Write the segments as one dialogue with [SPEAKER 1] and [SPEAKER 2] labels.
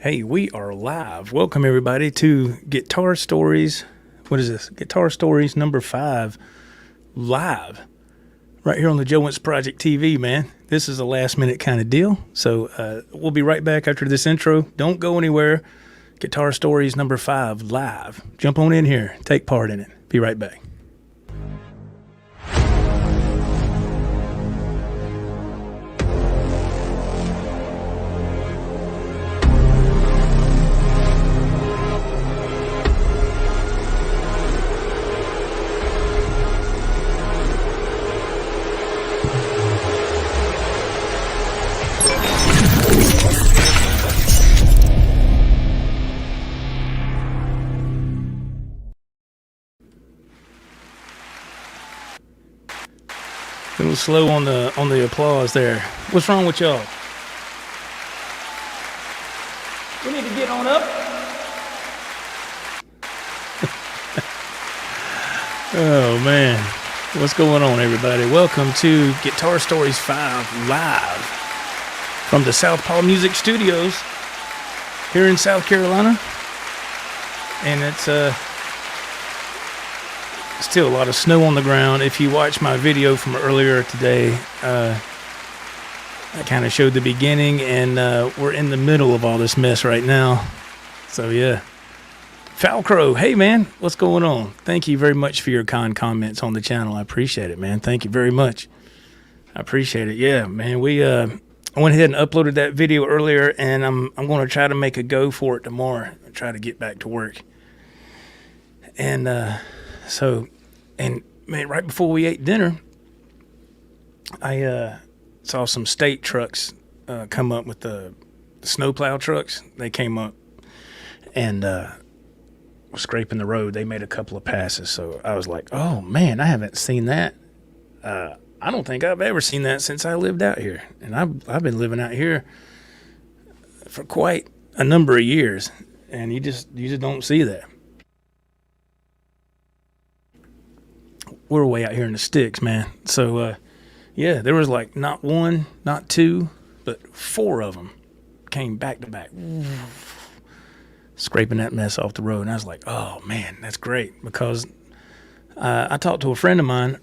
[SPEAKER 1] Hey, we are live. Welcome everybody to Guitar Stories. What is this? Guitar Stories number 5 live right here on the Joe Wentz Project TV, man. This is a last minute kind of deal. So we'll be right back after this intro. Don't go anywhere. Guitar Stories number 5 live. Jump on in here. Take part in it. Be right back. A little slow on the applause there. What's wrong with y'all? We need to get on up. Oh man, what's going on, everybody? Welcome to Guitar Stories 5 live from the Southpaw Music Studios here in South Carolina, and it's still a lot of snow on the ground. If you watch my video from earlier today, I kind of showed the beginning, and we're in the middle of all this mess right now. So yeah. Falcrow, hey man, what's going on? Thank you very much for your kind comments on the channel. I appreciate it, man. Thank you very much. I appreciate it. Yeah, man, I went ahead and uploaded that video earlier, and I'm going to try to make a go for it tomorrow. Try to get back to work. And man, right before we ate dinner, I saw some state trucks come up with the snowplow trucks. They came up and were scraping the road. They made a couple of passes, so I was like, oh man, I haven't seen that. I don't think I've ever seen that since I lived out here, and I've been living out here for quite a number of years, and you just don't see that. We're way out here in the sticks, man. So, yeah, there was like not one, not two, but 4 of them came back to back, scraping that mess off the road. And I was like, oh, man, that's great. Because I talked to a friend of mine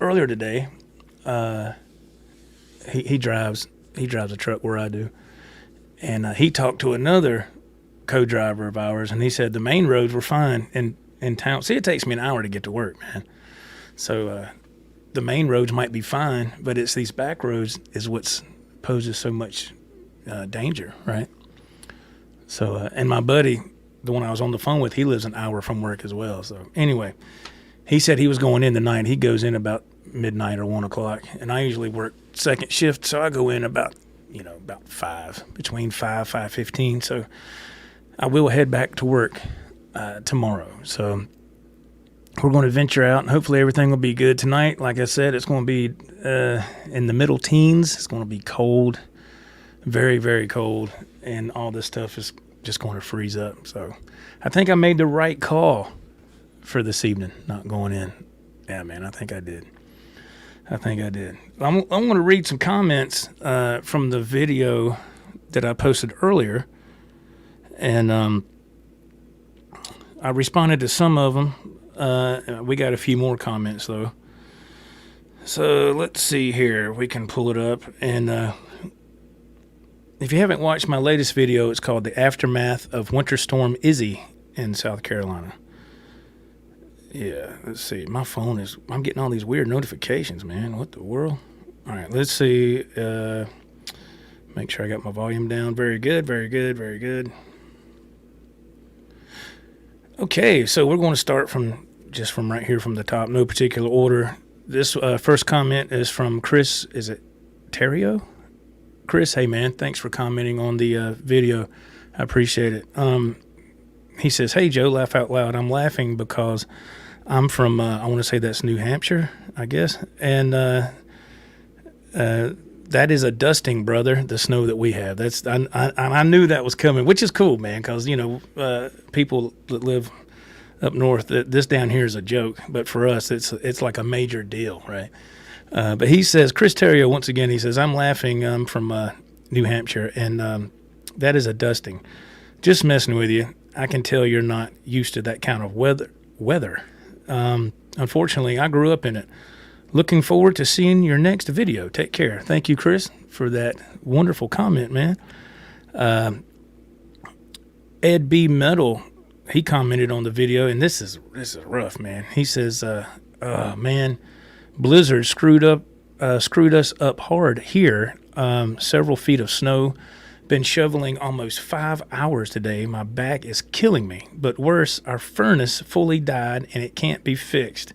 [SPEAKER 1] earlier today. He drives a truck where I do. And he talked to another co-driver of ours, and he said the main roads were fine in town. See, it takes me an hour to get to work, man. So the main roads might be fine, but it's these back roads is what poses so much danger, right? So, and my buddy, the one I was on the phone with, he lives an hour from work as well. So anyway, he said he was going in tonight. He goes in about midnight or 1 o'clock, and I usually work second shift, so I go in about 5, between 5:15. So I will head back to work tomorrow. So we're going to venture out, and hopefully everything will be good tonight. Like I said, it's going to be in the middle teens. It's going to be cold, very, very cold, and all this stuff is just going to freeze up. So I think I made the right call for this evening, not going in. Yeah, man, I think I did. I'm going to read some comments from the video that I posted earlier, and I responded to some of them. We got a few more comments though. So let's see here. We can pull it up. And if you haven't watched my latest video, it's called The Aftermath of Winter Storm Izzy in South Carolina. Yeah, let's see. My phone I'm getting all these weird notifications, man. What the world? All right, let's see. Make sure I got my volume down. Very good, very good, very good. Okay, so we're going to start from right here from the top, no particular order. This first comment is from Chris. Is it Terrio? Chris, hey man, thanks for commenting on the video. I appreciate it. He says, hey Joe, laugh out loud. I'm laughing because I'm from, I want to say that's New Hampshire, I guess. And that is a dusting, brother, the snow that we have. I knew that was coming, which is cool, man, because, people that live up north, this down here is a joke, but for us, it's like a major deal, right? But he says, Chris Terrio, once again, he says, I'm laughing from New Hampshire, and that is a dusting. Just messing with you. I can tell you're not used to that kind of weather. Unfortunately, I grew up in it. Looking forward to seeing your next video. Take care. Thank you, Chris, for that wonderful comment, man. Ed B. Metal, he commented on the video, and this is rough, man. He says, man, blizzard screwed us up hard here. Several feet of snow. Been shoveling almost 5 hours today. My back is killing me. But worse, our furnace fully died and it can't be fixed.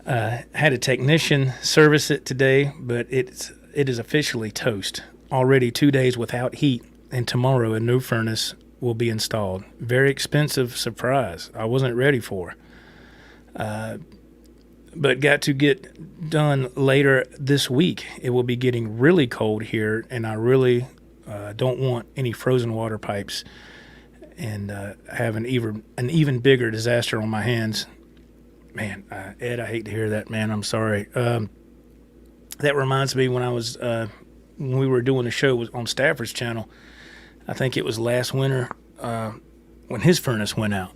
[SPEAKER 1] Had a technician service it today, but it is officially toast. Already 2 days without heat, and tomorrow a new furnace will be installed. Very expensive surprise I wasn't ready for. But got to get done later this week. It will be getting really cold here, and I really don't want any frozen water pipes and have an even bigger disaster on my hands. Man, Ed, I hate to hear that, man. I'm sorry. That reminds me when I was when we were doing a show on Stafford's channel. I think it was last winter when his furnace went out.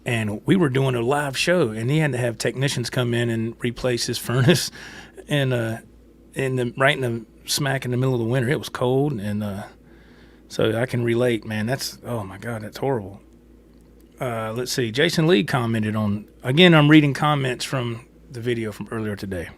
[SPEAKER 1] And we were doing a live show, and he had to have technicians come in and replace his furnace, and right in the smack in the middle of the winter. It was cold, and so I can relate, man. Oh my God, that's horrible. Let's see. Jason Lee commented on, again, I'm reading comments from the video from earlier today.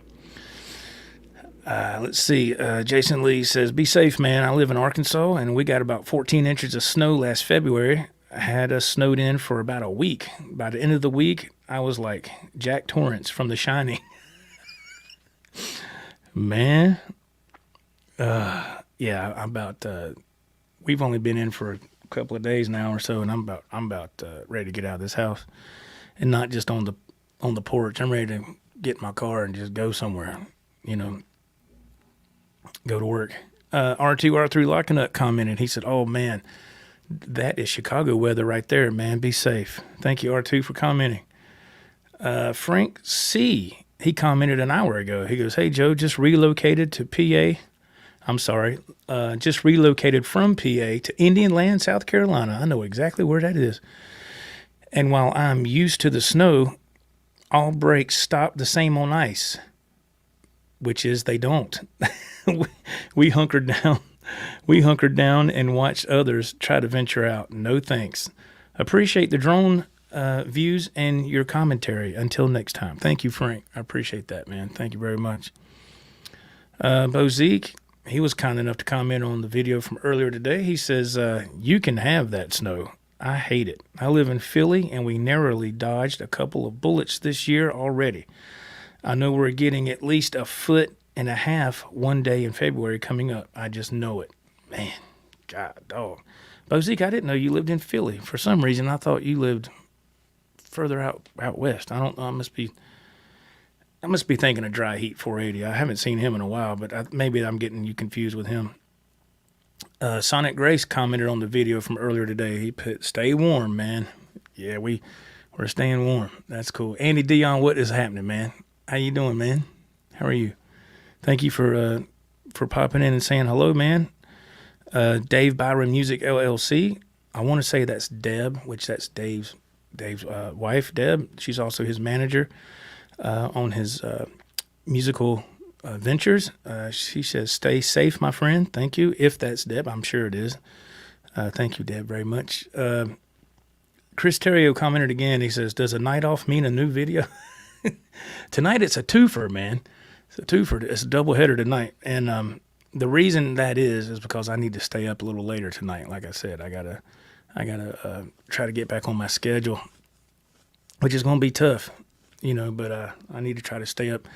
[SPEAKER 1] Let's see. Jason Lee says, be safe, man. I live in Arkansas, and we got about 14 inches of snow last February. Had us snowed in for about a week. By the end of the week, I was like Jack Torrance from The Shining. Man. Yeah, we've only been in for a couple of days now or so, and I'm about ready to get out of this house. And not just on the porch. I'm ready to get in my car and just go somewhere, go to work. R2R3 Locking Up commented. He said, oh, man, that is Chicago weather right there, man. Be safe. Thank you, R2, for commenting. Frank C., he commented an hour ago. He goes, hey, Joe, just relocated to PA. I'm sorry. Just relocated from PA to Indian Land, South Carolina. I know exactly where that is. And while I'm used to the snow, all brakes stop the same on ice, which is they don't. We hunkered down. We hunkered down and watched others try to venture out. No thanks. Appreciate the drone views and your commentary. Until next time. Thank you, Frank. I appreciate that, man. Thank you very much. Bo Zeke, he was kind enough to comment on the video from earlier today. He says, you can have that snow. I hate it. I live in Philly, and we narrowly dodged a couple of bullets this year already. I know we're getting at least 1.5 feet one day in February coming up. I just know it. Man, God, dog. Bozique, I didn't know you lived in Philly. For some reason, I thought you lived further out west. I don't know. I must be thinking of Dry Heat 480. I haven't seen him in a while, but maybe I'm getting you confused with him. Sonic Grace commented on the video from earlier today. He put, stay warm, man. Yeah, we're staying warm. That's cool. Andy Dion, what is happening, man? How you doing, man? How are you? Thank you for popping in and saying hello, man. Dave Byron Music LLC. I want to say that's Deb, which that's Dave's wife, Deb. She's also his manager on his musical ventures. She says, stay safe, my friend. Thank you. If that's Deb, I'm sure it is. Thank you, Deb, very much. Chris Terrio commented again. He says, does a night off mean a new video? Tonight it's a twofer, man. It's a twofer. It's a doubleheader tonight. And the reason that is because I need to stay up a little later tonight. Like I said, I gotta try to get back on my schedule, which is going to be tough, but I need to try to stay up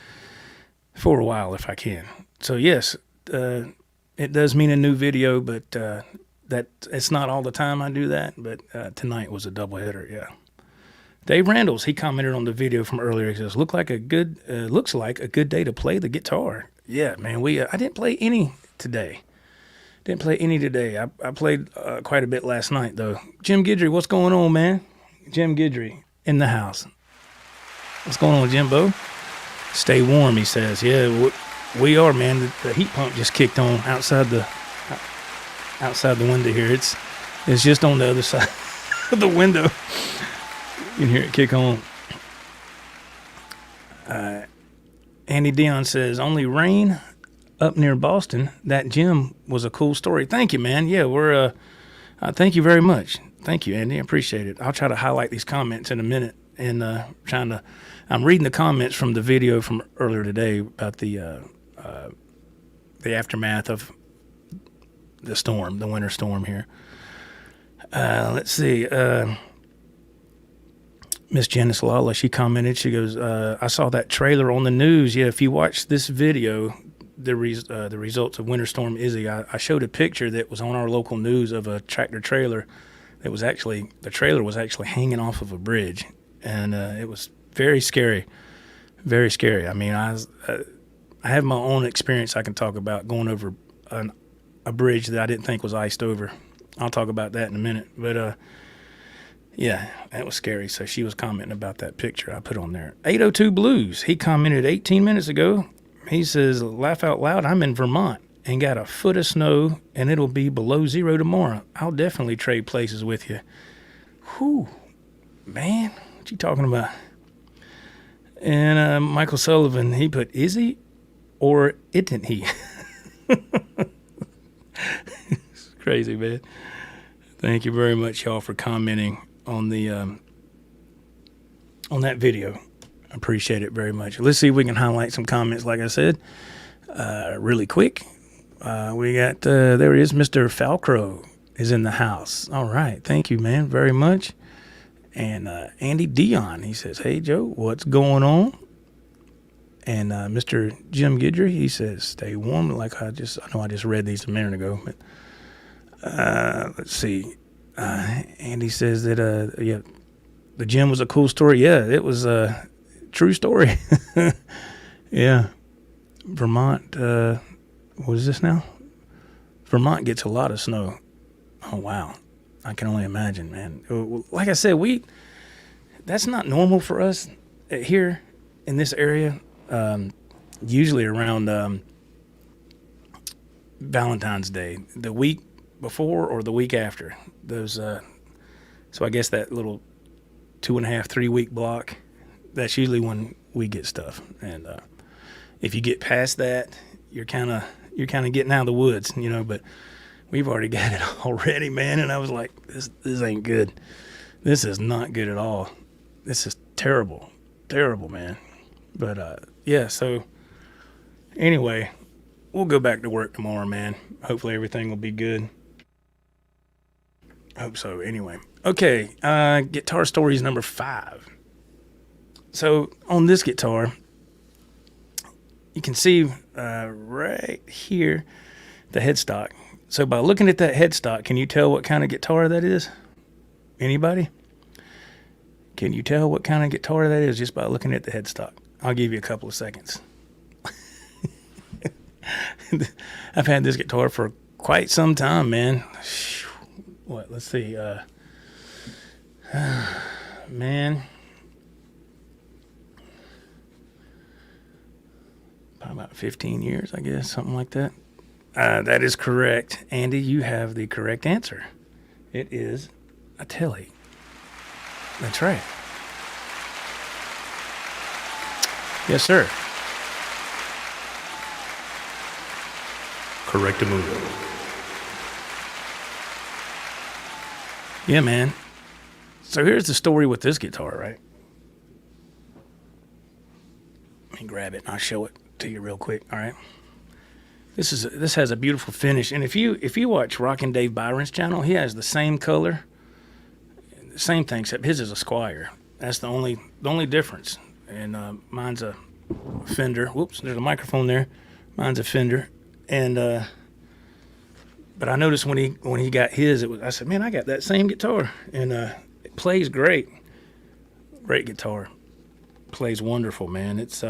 [SPEAKER 1] for a while if I can. So yes, it does mean a new video, but that it's not all the time I do that. But tonight was a doubleheader. Yeah. Dave Randalls, he commented on the video from earlier. He says, looks like a good day to play the guitar. Yeah, man. I didn't play any today. I played quite a bit last night, though. Jim Guidry, what's going on, man? Jim Guidry in the house. What's going on, Jimbo? Stay warm, he says. Yeah, we are, man. The heat pump just kicked on outside the window here. It's just on the other side of the window. You can hear it kick on. Andy Dion says, only rain up near Boston. That gym was a cool story. Thank you, man. Yeah, we're thank you very much. Thank you, Andy. I appreciate it. I'll try to highlight these comments in a minute. And I'm reading the comments from the video from earlier today about the aftermath of the storm, the winter storm here. Let's see. Miss Janice Lala, she commented, she goes, I saw that trailer on the news. Yeah, if you watch this video, the results of Winter Storm Izzy, I showed a picture that was on our local news of a tractor trailer that was actually, the trailer was actually hanging off of a bridge. And it was very scary, very scary. I mean, I have my own experience I can talk about going over a bridge that I didn't think was iced over. I'll talk about that in a minute. But, yeah, that was scary. So she was commenting about that picture I put on there. 802 Blues, he commented 18 minutes ago. He says, laugh out loud, I'm in Vermont and got a foot of snow, and it'll be below zero tomorrow. I'll definitely trade places with you. Whew, man, what you talking about? And Michael Sullivan, he put, is he or isn't he? It's crazy, man. Thank you very much, y'all, for commenting on the on that video. I appreciate it very much. Let's see if we can highlight some comments, like I said, really quick. We got, there he is, Mr. Falcrow is in the house. All right. Thank you, man, very much. And Andy Dion, he says, hey, Joe, what's going on? And Mr. Jim Guidry, he says, stay warm. Like I know I just read these a minute ago. But let's see. Andy says that, yeah, the gym was a cool story. Yeah, it was a true story. Yeah. Vermont, what is this now? Vermont gets a lot of snow. Oh, wow. I can only imagine, man. Like I said, that's not normal for us here in this area. Usually around Valentine's Day, the week before or the week after. Those, so I guess that little 2.5, 3 week block, that's usually when we get stuff. And if you get past that, you're kind of getting out of the woods, you know. But we've already got it already, man. And I was like, this ain't good. This is not good at all. This is terrible, man. But yeah. So anyway, we'll go back to work tomorrow, man. Hopefully everything will be good. Hope so. Anyway, okay. Guitar stories number 5. So on this guitar, you can see right here the headstock. So by looking at that headstock, can you tell what kind of guitar that is? Anybody? Can you tell what kind of guitar that is just by looking at the headstock? I'll give you a couple of seconds. I've had this guitar for quite some time, man. What? Let's see. Man. Probably about 15 years, I guess, something like that. That is correct. Andy, you have the correct answer. It is a Tele. That's right. Yes, sir.
[SPEAKER 2] Correct move.
[SPEAKER 1] Yeah, man. So here's the story with this guitar, right? Let me grab it and I'll show it to you real quick. All right. This has a beautiful finish, and if you watch Rockin' Dave Byron's channel, he has the same color, the same thing, except his is a Squire. That's the only difference. And mine's a Fender. Whoops, there's a microphone there. Mine's a Fender, and but I noticed when he got his, I said, man, I got that same guitar, and it plays great. Great guitar, plays wonderful, man. It's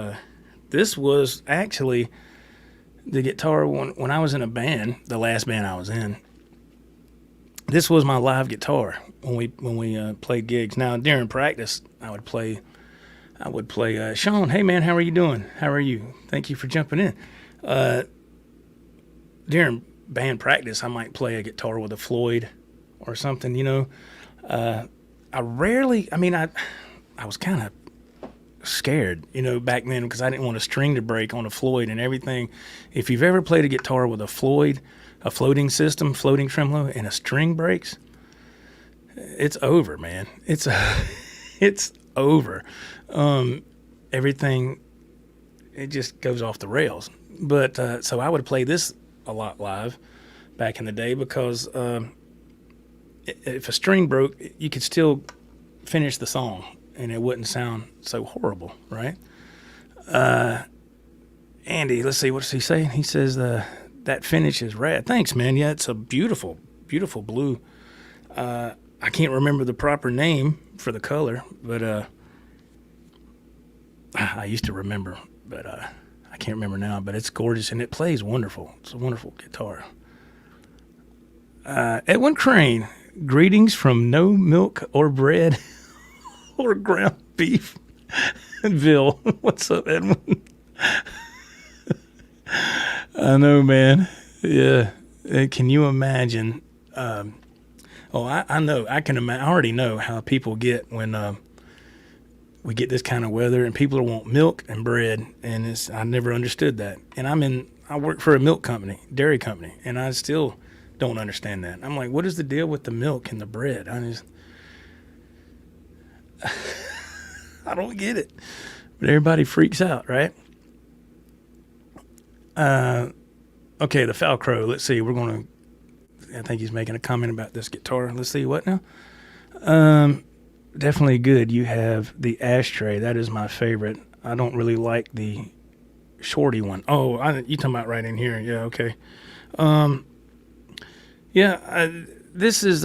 [SPEAKER 1] this was actually the guitar when I was in a band, the last band I was in. This was my live guitar when we played gigs. Now during practice, I would play. Sean, hey man, how are you doing? How are you? Thank you for jumping in. During band practice, I might play a guitar with a Floyd or something, you know. I rarely, I mean, I was kind of scared, you know, back then because I didn't want a string to break on a Floyd and everything. If you've ever played a guitar with a Floyd, a floating system, floating tremolo, and a string breaks, it's over, man. It's it's over. Everything, it just goes off the rails. But so I would play this a lot live back in the day because if a string broke, you could still finish the song and it wouldn't sound so horrible, right? Andy, let's see, what does he say? He says that finish is rad. Thanks, man. Yeah, it's a beautiful, beautiful blue. I can't remember the proper name for the color, but I used to remember, but I can't remember now. But it's gorgeous and it plays wonderful. It's a wonderful guitar. Edwin Crane, greetings from No Milk or Bread or Ground Beef Ville. What's up, Edwin? I know, man. Yeah. Can you imagine? I know. I can imagine. I already know how people get when we get this kind of weather and people want milk and bread, and I never understood that. And I work for a milk company, dairy company, and I still don't understand that. I'm like, what is the deal with the milk and the bread? I don't get it. But everybody freaks out, right? Okay, the Foul Crow. Let's see. I think he's making a comment about this guitar. Let's see what now. Definitely good. You have the ashtray. That is my favorite. I don't really like the shorty one. Oh, you talking about right in here? Yeah. Okay. This is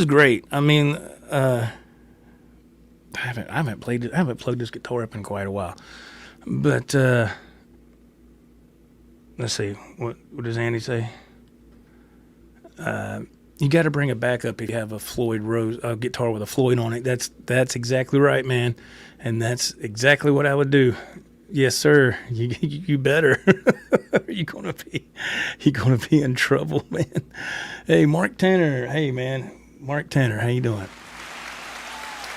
[SPEAKER 1] great. I mean, I haven't plugged this guitar up in quite a while, but let's see. What does Andy say? You got to bring it back up if you have a guitar with a Floyd on it. That's exactly right, man, and that's exactly what I would do. Yes, sir. You better. You're gonna be in trouble, man. Hey, Mark Tanner. Hey, man, Mark Tanner. How you doing?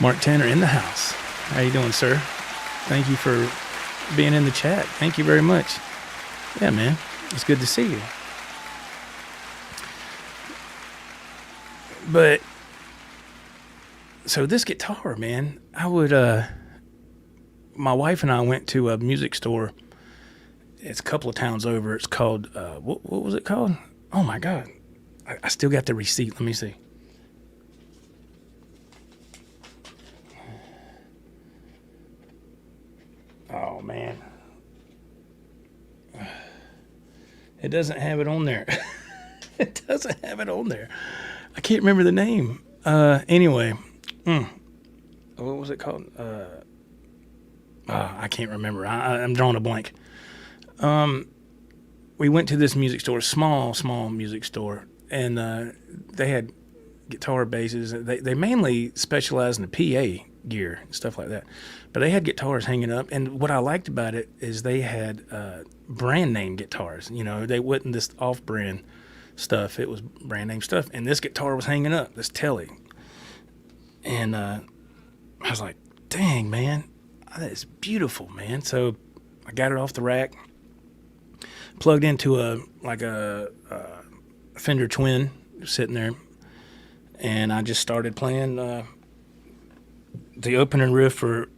[SPEAKER 1] Mark Tanner in the house. How you doing, sir? Thank you for being in the chat. Thank you very much. Yeah, man. It's good to see you. But so this guitar, man, my wife and I went to a music store. It's a couple of towns over. It's called, what was it called? Oh my God. I still got the receipt. Let me see. Oh man. It doesn't have it on there. It doesn't have it on there. I can't remember the name. Anyway. What was it called? I can't remember. I'm drawing a blank. We went to this music store, small music store, and they had guitar bases. They mainly specialized in the PA gear and stuff like that. But they had guitars hanging up, and what I liked about it is they had brand name guitars. You know, they wasn't this off-brand stuff. It was brand name stuff, and this guitar was hanging up, this Tele. And I was like, dang, man, that is beautiful, man. So I got it off the rack, plugged into a Fender Twin sitting there, and I just started playing the opening riff for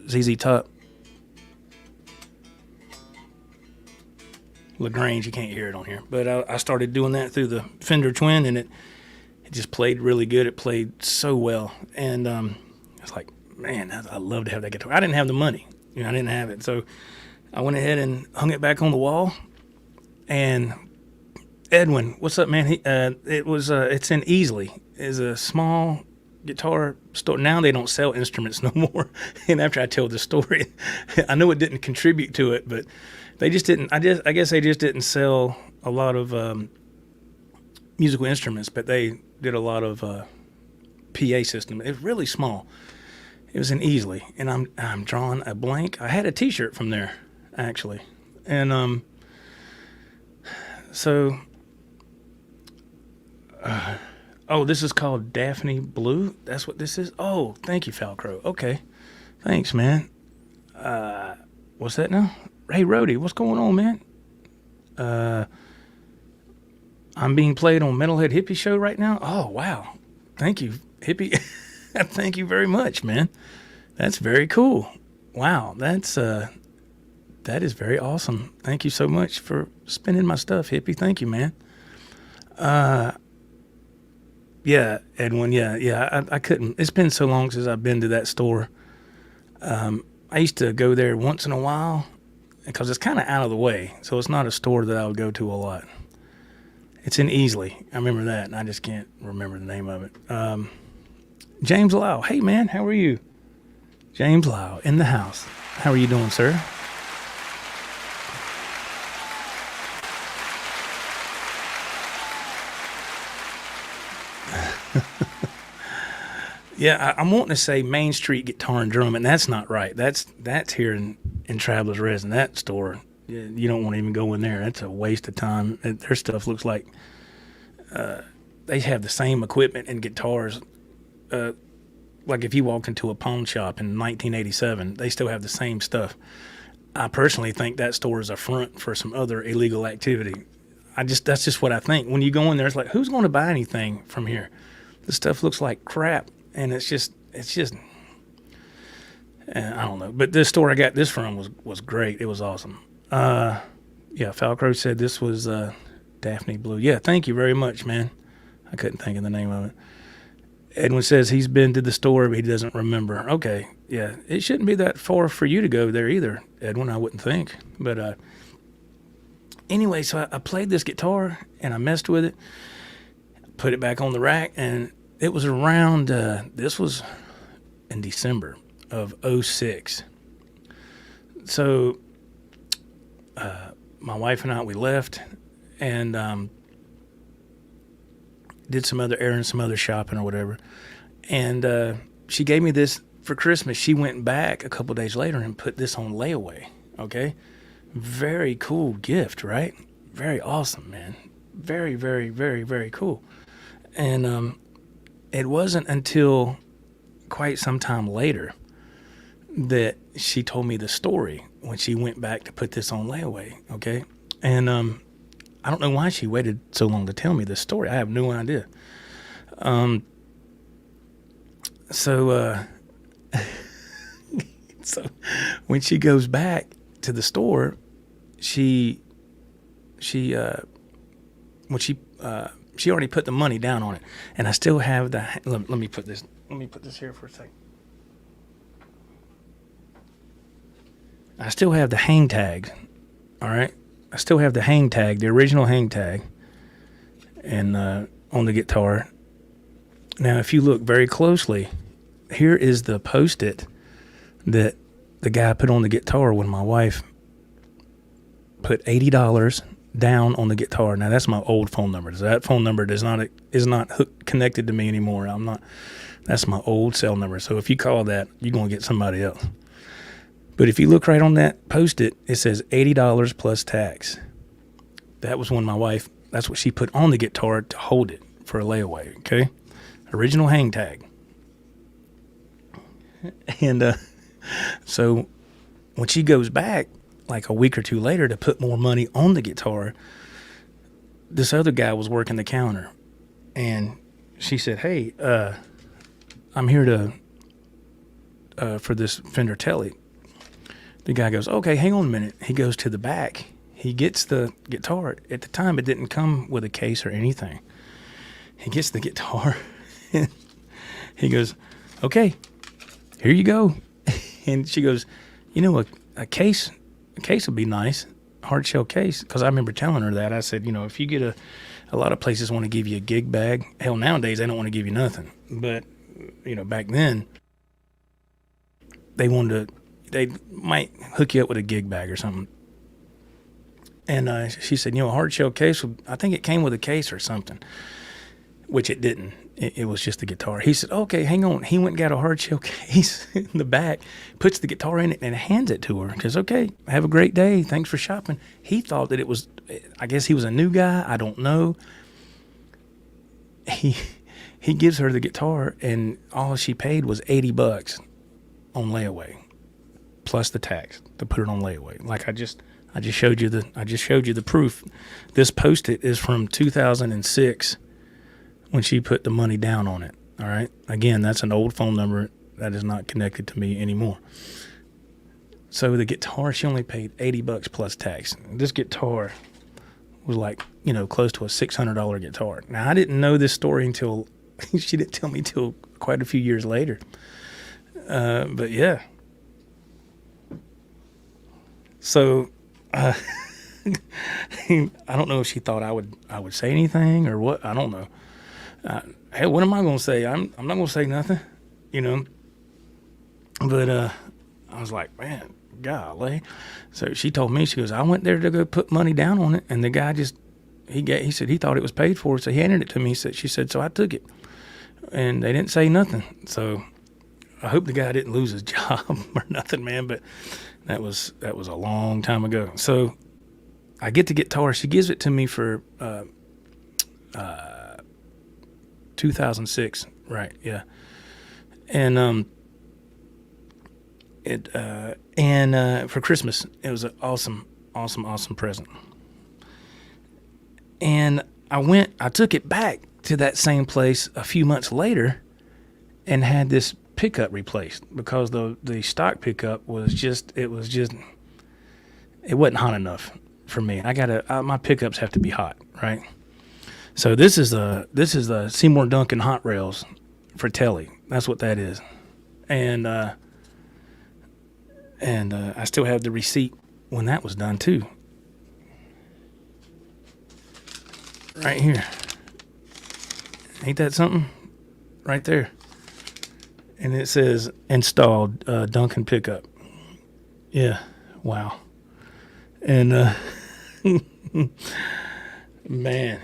[SPEAKER 1] ZZ Top. LaGrange, you can't hear it on here, but I started doing that through the Fender Twin, and it just played really good. It played so well, and I was like, man, I'd love to have that guitar. I didn't have the money, I didn't have it, so I went ahead and hung it back on the wall. And Edwin, what's up, man? It's in Easley. It's a small guitar store. Now they don't sell instruments no more. And after I tell the story, I know it didn't contribute to it, but they just didn't. I guess they just didn't sell a lot of musical instruments, but they did a lot of PA system. It was really small. It was in Easley, and I'm drawing a blank. I had a T-shirt from there actually, and so Oh, this is called Daphne Blue. That's what this is. Oh, thank you, Falcro. Okay, thanks, man. What's that now? Hey, Rody, what's going on, man? I'm being played on Metalhead Hippie Show right now. Oh, wow. Thank you, Hippie. Thank you very much, man. That's very cool. Wow, that is very awesome. Thank you so much for spinning my stuff, Hippie. Thank you, man. Yeah, Edwin. Yeah. I couldn't. It's been so long since I've been to that store. I used to go there once in a while because it's kind of out of the way, so it's not a store that I would go to a lot. It's in Easley. I remember that, and I just can't remember the name of it. James Lau. Hey, man, how are you? James Lau in the house. How are you doing, sir? Yeah, I'm wanting to say Main Street Guitar and Drum, and that's not right. That's here in Travelers Resin. That store, you don't want to even go in there. That's a waste of time. Their stuff looks like they have the same equipment and guitars. Like if you walked into a pawn shop in 1987, they still have the same stuff. I personally think that store is a front for some other illegal activity. That's just what I think. When you go in there, it's like, who's going to buy anything from here? This stuff looks like crap. And it's just, I don't know. But this store I got this from was great. It was awesome. Yeah, Falcro said this was Daphne Blue. Yeah, thank you very much, man. I couldn't think of the name of it. Edwin says he's been to the store, but he doesn't remember. Okay, yeah. It shouldn't be that far for you to go there either, Edwin, I wouldn't think. But anyway, so I played this guitar, and I messed with it, put it back on the rack, and it was around, this was in December of 2006. So my wife and I, we left and did some other errands, some other shopping or whatever. And she gave me this for Christmas. She went back a couple days later and put this on layaway, okay? Very cool gift, right? Very awesome, man. Very, very, very, very cool. And it wasn't until quite some time later that she told me the story when she went back to put this on layaway, okay? And I don't know why she waited so long to tell me this story. I have no idea. So when she goes back to the store, she already put the money down on it, and I still have the. Let me put this here for a second. I still have the hang tag. All right, I still have the hang tag, the original hang tag, and on the guitar. Now, if you look very closely, here is the Post-it that the guy put on the guitar when my wife put $80 down on the guitar. Now that's my old phone number. So that phone number is not connected to me anymore. That's my old cell number. So if you call that, you're going to get somebody else. But if you look right on that Post-it, it says $80 plus tax. That was when my wife, that's what she put on the guitar to hold it for a layaway, okay? Original hang tag. And so when she goes back, like a week or two later, to put more money on the guitar, this other guy was working the counter, and she said, "Hey, I'm here for this Fender Tele." The guy goes, "Okay, hang on a minute." He goes to the back. He gets the guitar. At the time, it didn't come with a case or anything. He gets the guitar. He goes, "Okay, here you go." And she goes, "You know, a case would be nice, hard shell case." Because I remember telling her that. I said, you know, if you get a lot of places want to give you a gig bag. Hell, nowadays they don't want to give you nothing. But, you know, back then they might hook you up with a gig bag or something. And she said, you know, a hard shell case, I think it came with a case or something, which it didn't. It was just the guitar. He said, "Okay, hang on." He went and got a hard shell case in the back, puts the guitar in it, and hands it to her. He says, "Okay, have a great day. Thanks for shopping." He thought that it was, I guess he was a new guy. I don't know. he gives her the guitar, and all she paid was $80 on layaway, plus the tax to put it on layaway. Like I just showed you the proof. This Post-it is from 2006 when she put the money down on it. All right. Again, that's an old phone number that is not connected to me anymore. So the guitar, she only paid $80 plus tax. This guitar was like, close to a $600 guitar. Now, I didn't know this story until she didn't tell me till quite a few years later. But yeah. So I don't know if she thought I would say anything or what. I don't know. Hey, what am I going to say? I'm not going to say nothing, But I was like, man, golly. So she told me, she goes, I went there to go put money down on it, and the guy he said he thought it was paid for, so he handed it to me. She said, so I took it, and they didn't say nothing. So I hope the guy didn't lose his job or nothing, man. But that was a long time ago. So I get the guitar. She gives it to me for 2006, right? Yeah, and for Christmas, it was an awesome present. And I took it back to that same place a few months later and had this pickup replaced because the stock pickup it wasn't hot enough for me. My pickups have to be hot, right? So this is the Seymour Duncan hot rails for Tele. That's what that is. And I still have the receipt when that was done too. Right here. Ain't that something? Right there. And it says installed Duncan pickup. Yeah. Wow. And man,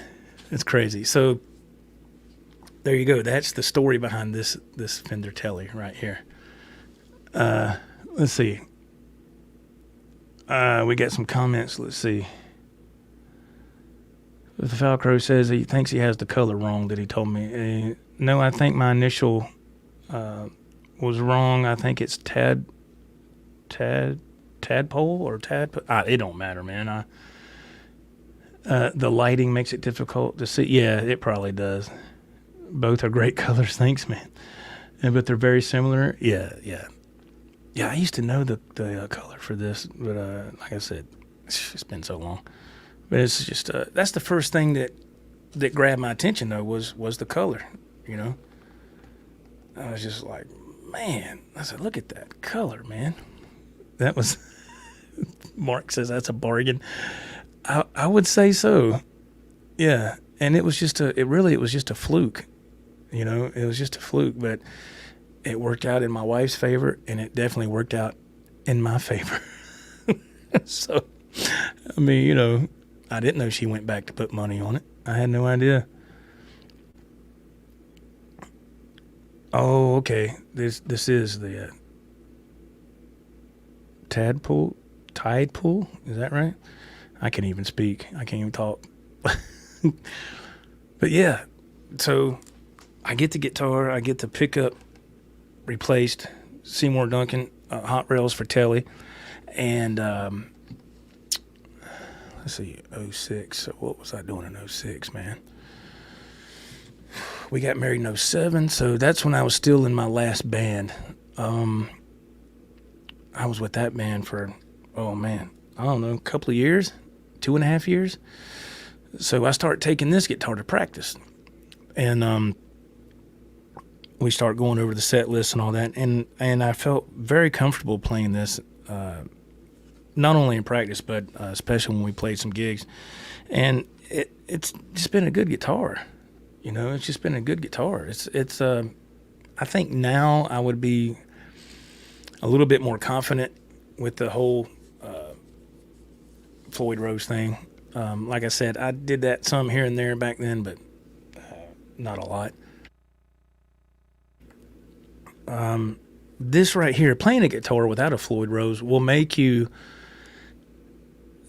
[SPEAKER 1] it's crazy. So there you go. That's the story behind this Fender Tele right here. Let's see. We got some comments. Let's see. The Falcrow says he thinks he has the color wrong that he told me. No, I think my initial was wrong. I think it's tadpole or tadpole. It don't matter, man. The lighting makes it difficult to see. Yeah, it probably does. Both are great colors. Thanks, man. But they're very similar. Yeah. I used to know the color for this, but like I said, it's been so long. But it's just that's the first thing that grabbed my attention though was the color. I was just like, man. I said, look at that color, man. That was. Mark says that's a bargain. I would say so. Yeah, and it was just a fluke. It was just a fluke, but it worked out in my wife's favor, and it definitely worked out in my favor. So, I mean, I didn't know she went back to put money on it. I had no idea. Oh, okay. This is the tide pool. Is that right? I can't even speak. I can't even talk. But yeah, so I get the guitar. I get the pickup replaced. Seymour Duncan hot rails for Tele, and let's see, 06. So what was I doing in 06, man? We got married in 07, so that's when I was still in my last band. I was with that band for, I don't know, a couple of years, 2.5 years. So I started taking this guitar to practice. And we started going over the set list and all that. And I felt very comfortable playing this, not only in practice, but especially when we played some gigs. And it's just been a good guitar. It's just been a good guitar. It's I think now I would be a little bit more confident with the whole Floyd Rose thing. Like I said, I did that some here and there back then, but not a lot. This right here, playing a guitar without a Floyd Rose will make you,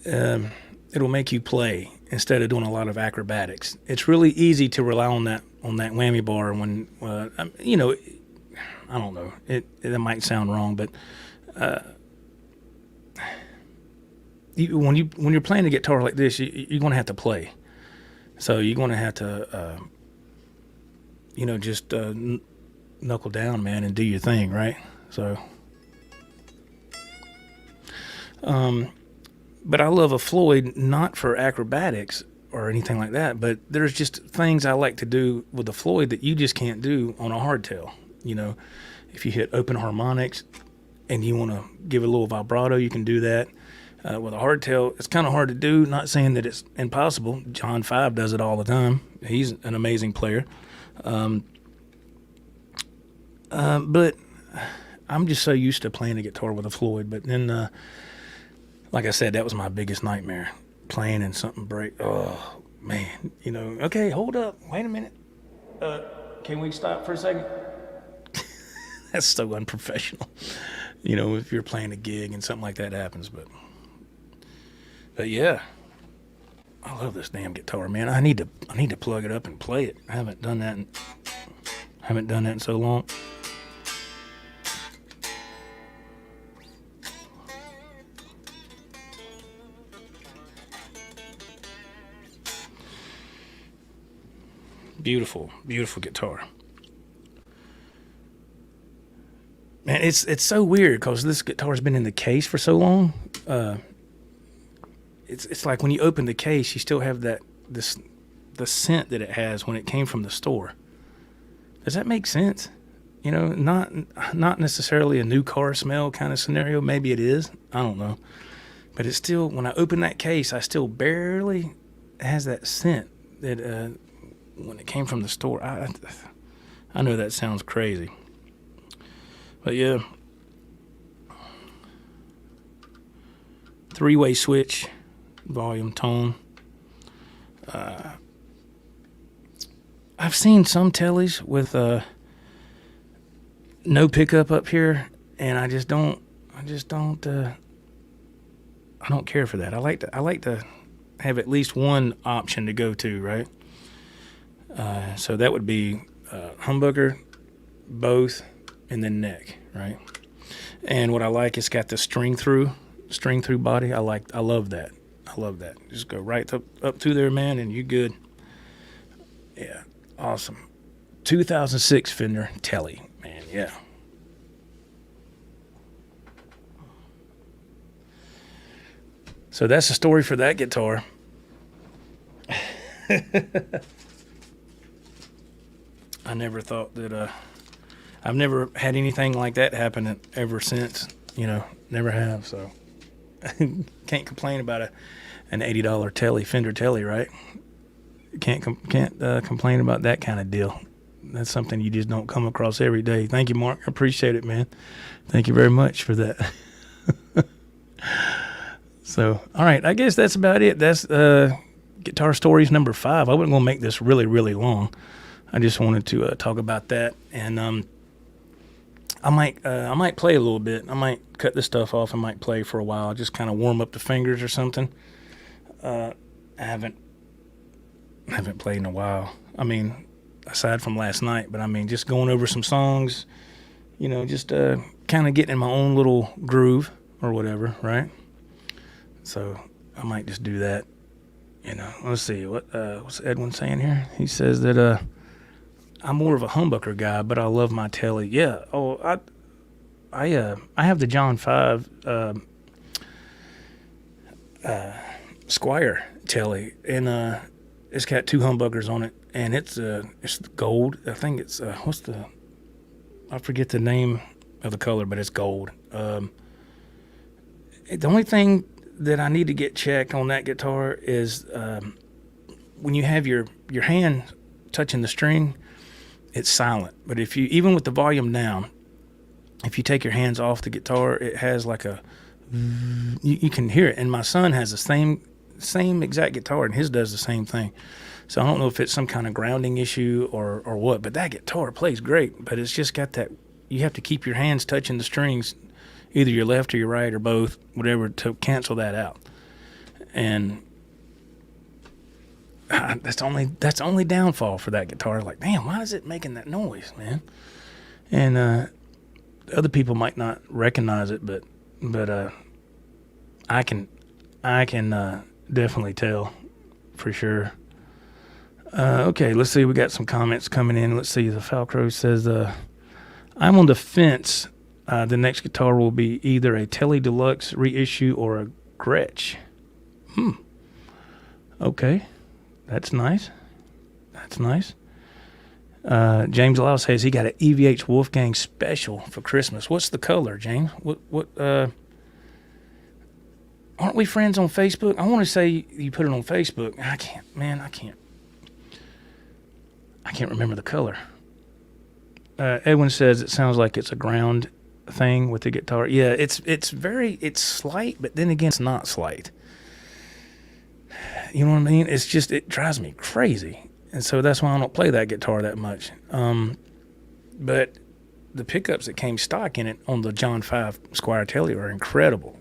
[SPEAKER 1] it'll make you play instead of doing a lot of acrobatics. It's really easy to rely on that on that whammy bar when you know, I don't know, it might sound wrong, but when you're playing a guitar like this, you're going to have to play. So you're going to have to you know, just knuckle down, man, and do your thing, right? So but I love a Floyd not for acrobatics or anything like that, but there's just things I like to do with the Floyd that you just can't do on a hardtail. You know, if you hit open harmonics and you want to give a little vibrato, you can do that. With a hardtail, it's kind of hard to do. Not saying that it's impossible. John 5 does it all the time. He's an amazing player. But I'm just so used to playing a guitar with a Floyd. But then, like I said, that was my biggest nightmare. Playing and something break. Oh, man. You know, okay, hold up. Wait a minute. Can we stop for a second? That's so unprofessional. You know, if you're playing a gig and something like that happens. But yeah, I love this damn guitar, man. I need to plug it up and play it. I haven't done that in so long. Beautiful, beautiful guitar. Man, it's so weird because this guitar's been in the case for so long. It's like when you open the case, you still have the scent that it has when it came from the store. Does that make sense? You know, not necessarily a new car smell kind of scenario. Maybe it is. I don't know. But it's still, when I open that case, I still barely has that scent that when it came from the store. I know that sounds crazy. But yeah. 3-way switch, volume, tone. I've seen some Teles with no pickup up here, and I don't care for that. I like to have at least one option to go to, right? So that would be humbucker, both, and then neck, right? And what I like, it's got the string through body. I love that. Just go right up through there, man, and you good. Yeah, awesome. 2006 Fender Tele, man, yeah. So that's the story for that guitar. I never thought that, I've never had anything like that happen ever since, you know, never have, so can't complain about an $80 Tele, Fender Tele, right? Can't complain about that kind of deal. That's something you just don't come across every day. Thank you, Mark. I appreciate it, man. Thank you very much for that. So, all right, I guess that's about it. That's Guitar Stories number 5. I wasn't going to make this really, really long. I just wanted to talk about that, and I might play a little bit. I might cut this stuff off and might play for a while, just kind of warm up the fingers or something. I haven't played in a while. I mean, aside from last night, but I mean, just going over some songs, you know, just kind of getting in my own little groove or whatever, right? So I might just do that. You know, let's see what's Edwin saying here. He says that I'm more of a humbucker guy, but I love my Tele. Yeah. Oh, I have the John 5 Squire Tele, and it's got 2 humbuckers on it, and it's gold. I think it's I forget the name of the color, but it's gold. The only thing that I need to get checked on that guitar is when you have your hand touching the string, it's silent. But if you, even with the volume down, if you take your hands off the guitar, it has like a, you can hear it. And my son has the same exact guitar, and his does the same thing. So I don't know if it's some kind of grounding issue or what, but that guitar plays great. But it's just got that, you have to keep your hands touching the strings, either your left or your right or both, whatever, to cancel that out. And That's the only downfall for that guitar. Like, damn, why is it making that noise, man? And other people might not recognize it, but I can definitely tell for sure. Okay, let's see. We got some comments coming in. Let's see. The Falcro says, I'm on the fence. The next guitar will be either a Tele Deluxe reissue or a Gretsch. Okay. That's nice. James Lau says he got an EVH Wolfgang Special for Christmas. What's the color, James? What aren't we friends on Facebook? I want to say you put it on Facebook. I can't remember the color. Edwin says it sounds like it's a ground thing with the guitar. Yeah, it's slight, but then again, it's not slight. You know what I mean? It's just, it drives me crazy. And so that's why I don't play that guitar that much. But the pickups that came stock in it on the John 5 Squire Tele are incredible.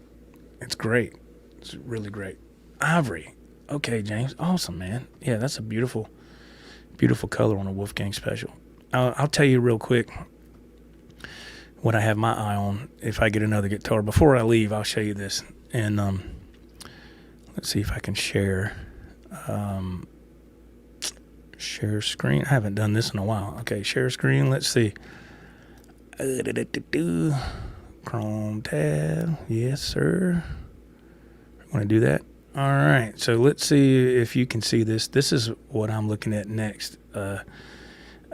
[SPEAKER 1] It's great. It's really great. Ivory. Okay, James. Awesome, man. Yeah, that's a beautiful, beautiful color on a Wolfgang Special. I'll tell you real quick what I have my eye on if I get another guitar. Before I leave, I'll show you this. And let's see if I can share screen. I haven't done this in a while. Okay, share screen. Let's see. Chrome tab. Yes, sir. I want to do that. All right. So let's see if you can see this. This is what I'm looking at next. A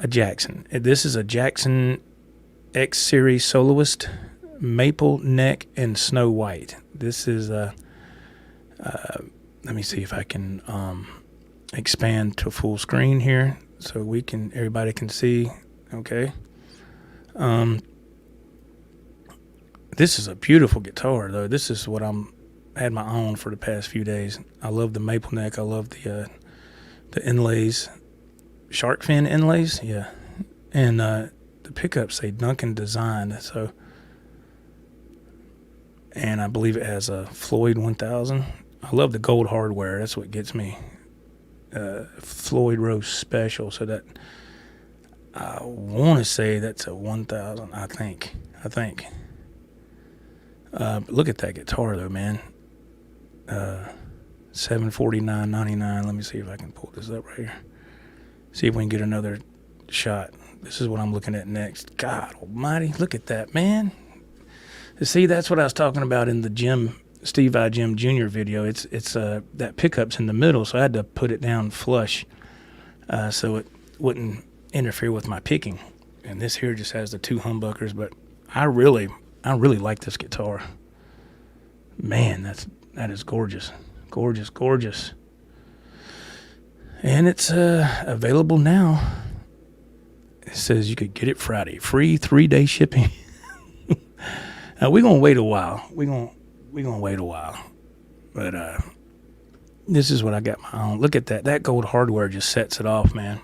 [SPEAKER 1] Jackson. This is a Jackson X Series Soloist, Maple Neck and Snow White. This is let me see if I can expand to full screen here so everybody can see. Okay. This is a beautiful guitar though. This is what had my eye on for the past few days. I love the maple neck. I love the inlays, shark fin inlays. Yeah. And the pickups say Duncan Design. So, and I believe it has a Floyd 1000. I love the gold hardware. That's what gets me. Floyd Rose Special. So that, I want to say that's a 1000. I think. But look at that guitar though, man. $749.99. Let me see if I can pull this up right here. See if we can get another shot. This is what I'm looking at next. God almighty, look at that, man. See, that's what I was talking about in the Steve I Jim Jr. video. It's that pickup's in the middle, so I had to put it down flush so it wouldn't interfere with my picking. And this here just has the two humbuckers, but I really like this guitar. Man, that is gorgeous. Gorgeous. And it's available now. It says you could get it Friday. Free 3-day shipping. We're going to wait a while. We're gonna wait a while. But this is what I got my own. Look at that. That gold hardware just sets it off, man.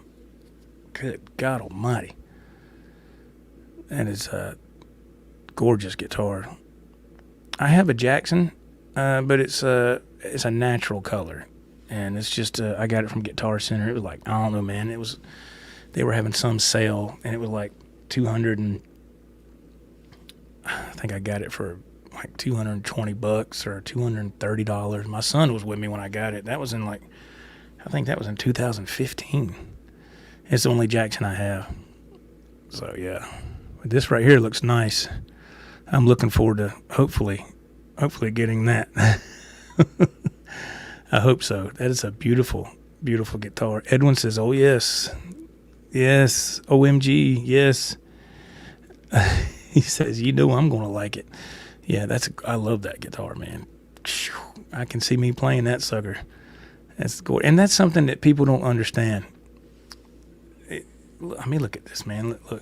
[SPEAKER 1] Good God almighty. That is a gorgeous guitar. I have a Jackson, but it's a natural color. And it's just, I got it from Guitar Center. It was like, I don't know, man. They were having some sale, and it was like 200 and, I think I got it for like $220 or $230. My son was with me when I got it. That was in I think that was in 2015. It's the only Jackson I have. So yeah, but this right here looks nice. I'm looking forward to hopefully getting that. I hope so. That is a beautiful, beautiful guitar. Edwin says, "Oh yes, OMG, yes." He says, "You know I'm gonna like it." Yeah, I love that guitar, man. I can see me playing that sucker. That's gorgeous. And that's something that people don't understand. Look at this, man. Look.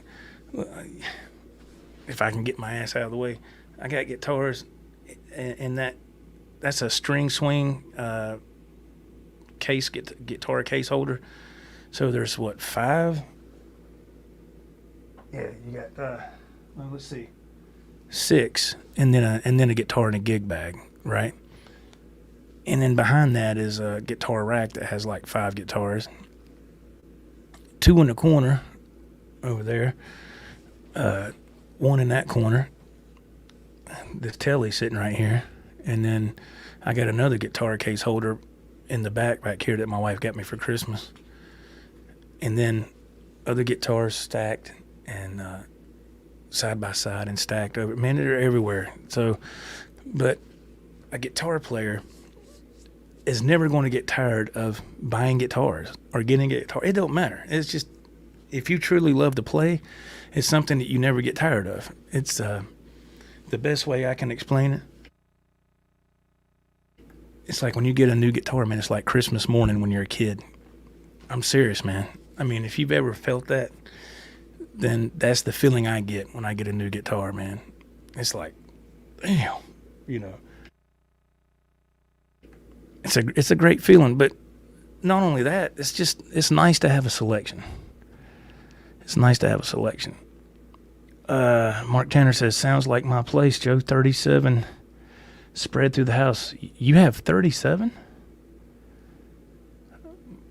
[SPEAKER 1] If I can get my ass out of the way, I got guitars, and that's a string swing guitar case holder. So there's 5? Yeah, you got. Well, let's see. 6, and then a guitar and a gig bag, right? And then behind that is a guitar rack that has like 5 guitars. 2 in the corner over there. 1 in that corner. The Tele sitting right here. And then I got another guitar case holder in the back here that my wife got me for Christmas. And then other guitars stacked and side by side and stacked over. Man, they're everywhere. So, but a guitar player is never going to get tired of buying guitars or getting a guitar. It don't matter. It's just, if you truly love to play, it's something that you never get tired of. It's the best way I can explain it. It's like when you get a new guitar, man, it's like Christmas morning when you're a kid. I'm serious, man. I mean, if you've ever felt that, then that's the feeling I get when I get a new guitar, man. It's like, damn, you know. It's a great feeling, but not only that, it's nice to have a selection. It's nice to have a selection. Mark Tanner says, sounds like my place, Joe. 37 spread through the house. You have 37?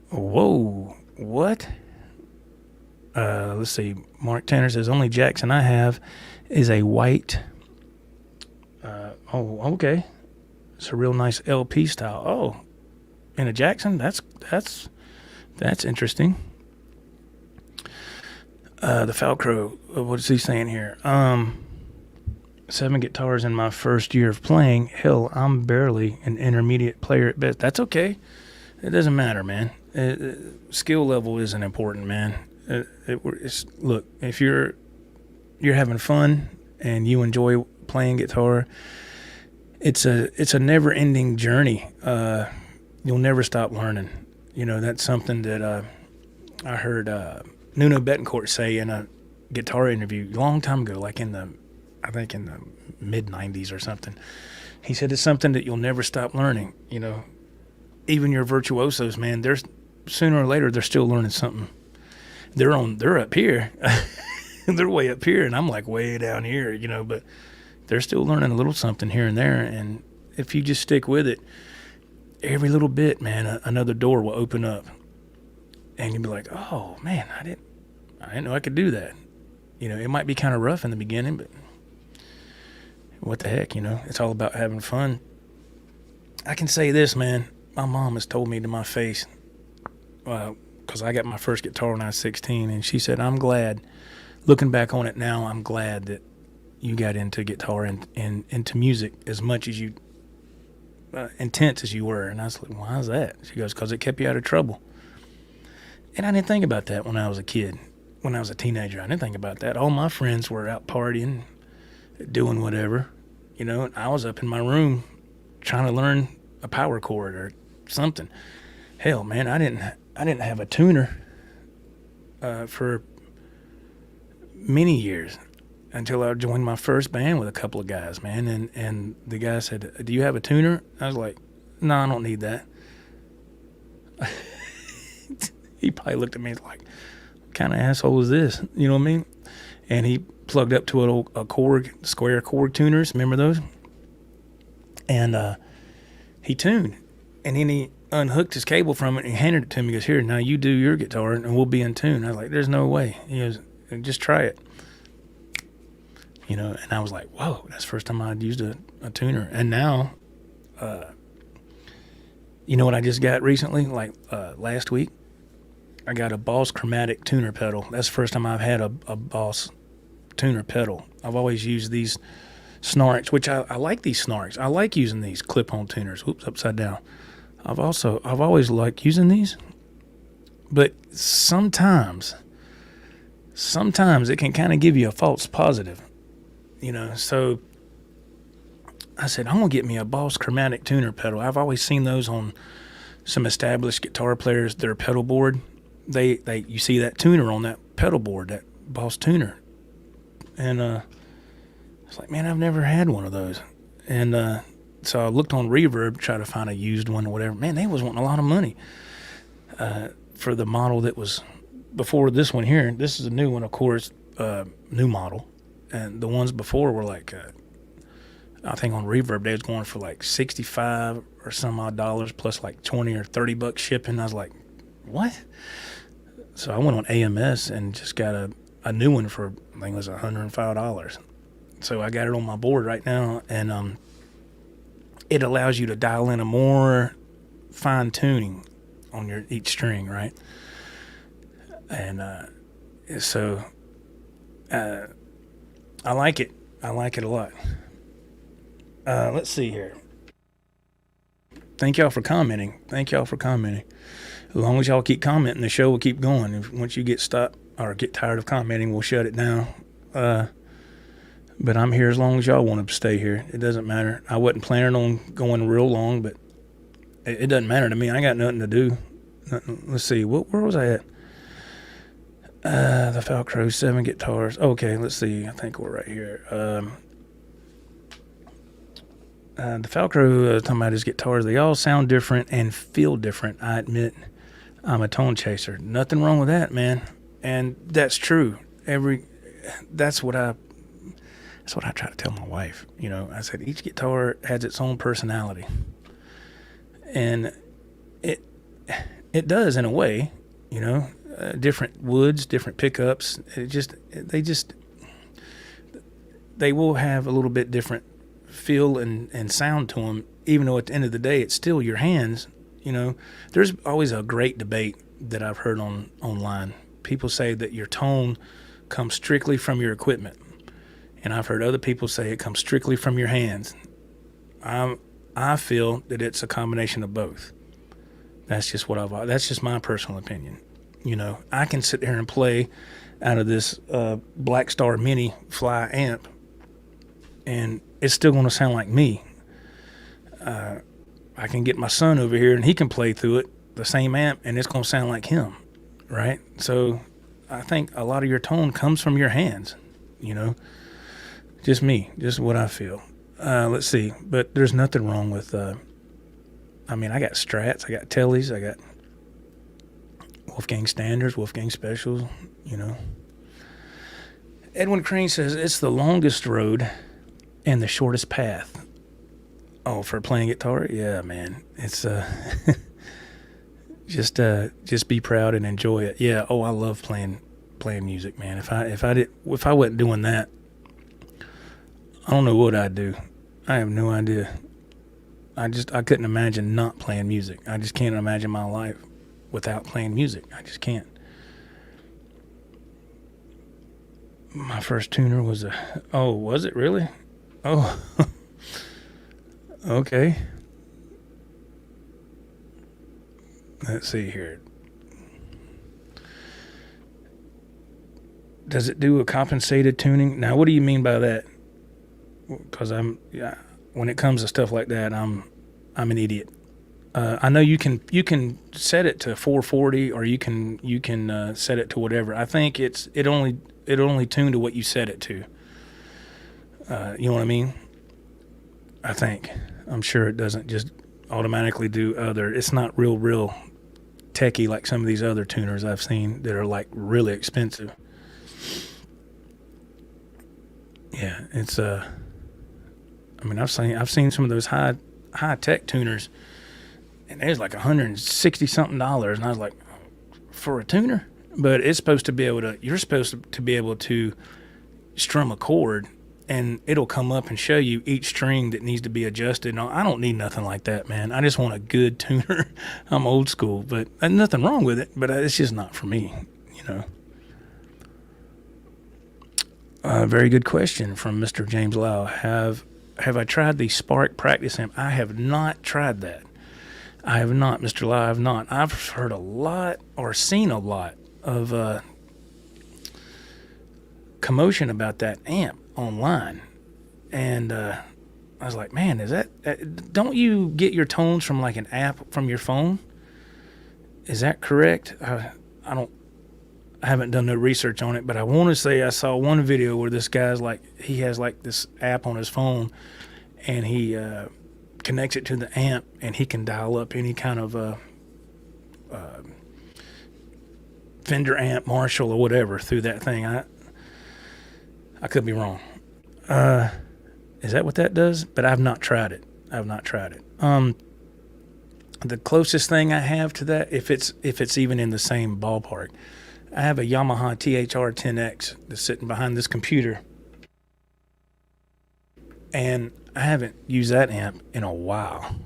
[SPEAKER 1] Whoa, what? Let's see. Mark Tanner says, only Jackson I have is a white. Okay. It's a real nice LP style. Oh, and a Jackson? That's interesting. The Falcro, what's he saying here? 7 guitars in my first year of playing. Hell, I'm barely an intermediate player at best. That's okay. It doesn't matter, man. Skill level isn't important, man. Look, if you're having fun and you enjoy playing guitar, it's a never-ending journey. You'll never stop learning. You know, that's something that I heard Nuno Betancourt say in a guitar interview a long time ago, like I think in the mid-'90s or something. He said it's something that you'll never stop learning. You know, even your virtuosos, man, sooner or later they're still learning something. They're up here. They're way up here, and I'm like way down here, you know, but they're still learning a little something here and there. And if you just stick with it, every little bit, man, another door will open up. And you'll be like, oh, man, I didn't know I could do that. You know, it might be kind of rough in the beginning, but what the heck, you know? It's all about having fun. I can say this, man. My mom has told me to my face, because I got my first guitar when I was 16, and she said, I'm glad, looking back on it now, I'm glad that you got into guitar and into music as much as you, intense as you were. And I was like, why is that? She goes, because it kept you out of trouble. And I didn't think about that when I was a kid, when I was a teenager. I didn't think about that. All my friends were out partying, doing whatever, you know, and I was up in my room trying to learn a power chord or something. Hell, man, I didn't have a tuner for many years until I joined my first band with a couple of guys, man. And the guy said, do you have a tuner? I was like, no, I don't need that. He probably looked at me like, what kind of asshole is this? You know what I mean? And he plugged up to a Korg, square Korg tuners. Remember those? And he tuned. And then he unhooked his cable from it and handed it to me. He goes, here, now you do your guitar and we'll be in tune. I was like, there's no way. He goes, just try it. You know, and I was like, whoa, that's the first time I'd used a tuner. And now, you know what I just got recently? Like last week, I got a Boss Chromatic tuner pedal. That's the first time I've had a Boss tuner pedal. I've always used these Snarks, which I like these Snarks. I like using these clip-on tuners. Oops, upside down. I've always liked using these, but sometimes it can kind of give you a false positive, you know. So I said, I'm gonna get me a Boss Chromatic tuner pedal. I've always seen those on some established guitar players, their pedal board. You see that tuner on that pedal board, that Boss tuner, and it's like, man, I've never had one of those. And so I looked on Reverb, tried to find a used one or whatever. Man, they was wanting a lot of money for the model that was before this one here. This is a new one, of course, new model. And the ones before were like I think on Reverb they was going for like 65 or some odd dollars plus like 20 or 30 bucks shipping. I was like, what? So I went on AMS and just got a new one for, I think it was $105. So I got it on my board right now, and it allows you to dial in a more fine tuning on your each string, right? And so I like it. I like it a lot. Let's see here. Thank y'all for commenting. As long as y'all keep commenting, the show will keep going. Once you get stopped or get tired of commenting, we'll shut it down. But I'm here as long as y'all want to stay here. It doesn't matter. I wasn't planning on going real long, but it doesn't matter to me. I got nothing to do. Let's see. Where was I at? The Falcro 7 guitars. Okay, let's see. I think we're right here. The Falcro, talking about his guitars, they all sound different and feel different. I admit I'm a tone chaser. Nothing wrong with that, man. And that's true. That's what I try to tell my wife. You know, I said each guitar has its own personality. And it does in a way, you know. Different woods, different pickups. They will have a little bit different feel and sound to them, even though at the end of the day, it's still your hands. You know, there's always a great debate that I've heard online. People say that your tone comes strictly from your equipment. And I've heard other people say it comes strictly from your hands. I feel that it's a combination of both. That's just my personal opinion. You know, I can sit here and play out of this Black Star Mini Fly amp, and it's still going to sound like me. I can get my son over here, and he can play through it, the same amp, and it's going to sound like him, right? So I think a lot of your tone comes from your hands, you know. Just me, just what I feel. Let's see, but there's nothing wrong with, I got Strats, I got Teles, I got Wolfgang Standards, Wolfgang Specials, you know. Edwin Crane says, it's the longest road and the shortest path. Oh, for playing guitar? Yeah, man. It's just be proud and enjoy it. Yeah, I love playing music, man. If I wasn't doing that, I don't know what I'd do. I have no idea. I couldn't imagine not playing music. I just can't imagine my life without playing music. I just can't. My first tuner was was it really? Oh, okay. Let's see here. Does it do a compensated tuning? Now, what do you mean by that? Because when it comes to stuff like that, I'm an idiot. I know you can set it to 440 or you can set it to whatever. I think it only tuned to what you set it to. You know what I mean? I think. I'm sure it doesn't just automatically do other. It's not real techie like some of these other tuners I've seen that are like really expensive. Yeah, it's I've seen some of those high tech tuners, and there's like $160 something, and I was like, for a tuner? But it's supposed to be able to. You're supposed to be able to strum a chord, and it'll come up and show you each string that needs to be adjusted. No, I don't need nothing like that, man. I just want a good tuner. I'm old school, but nothing wrong with it. But it's just not for me, you know. Very good question from Mr. James Lau. Have I tried the Spark practice amp? I have not tried that. I have not, Mr. Lau. I have not. I've heard a lot or seen a lot of commotion about that amp online, and I was like, man, is that don't you get your tones from like an app from your phone? Is that correct? I haven't done no research on it, but I want to say I saw one video where this guy's like, he has like this app on his phone, and he connects it to the amp, and he can dial up any kind of Fender amp, Marshall, or whatever through that thing. I could be wrong. Is that what that does? But I've not tried it. The closest thing I have to that, if it's even in the same ballpark, I have a Yamaha THR 10X that's sitting behind this computer, and I haven't used that amp in a while,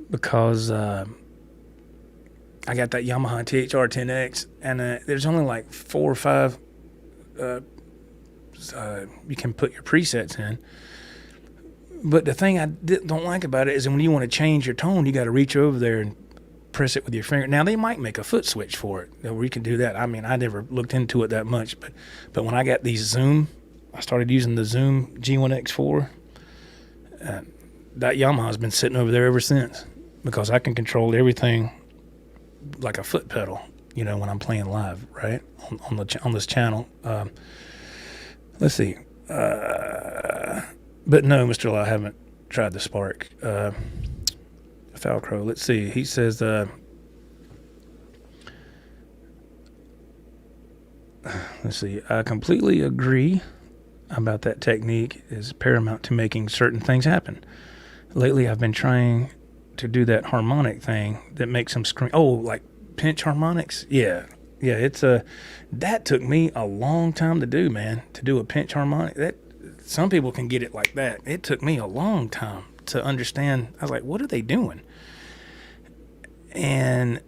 [SPEAKER 1] because I got that Yamaha THR 10X, and there's only like 4 or 5 you can put your presets in. But the thing I don't like about it is when you want to change your tone, you got to reach over there and press it with your finger. Now, they might make a foot switch for it where you can do that. I mean, I never looked into it that much, but when I got these Zoom, I started using the Zoom G1 Xfour. That Yamaha's been sitting over there ever since, because I can control everything like a foot pedal, when I'm playing live, right, on this channel. Let's see. But no, Mr. Law, I haven't tried the Spark. Falcrow, let's see. He says, let's see. I completely agree about that technique is paramount to making certain things happen. Lately, I've been trying to do that harmonic thing that makes them scream. Oh, like pinch harmonics? Yeah, it's that took me a long time to do, man, to do a pinch harmonic. That some people can get it like that. It took me a long time to understand. I was like, what are they doing? And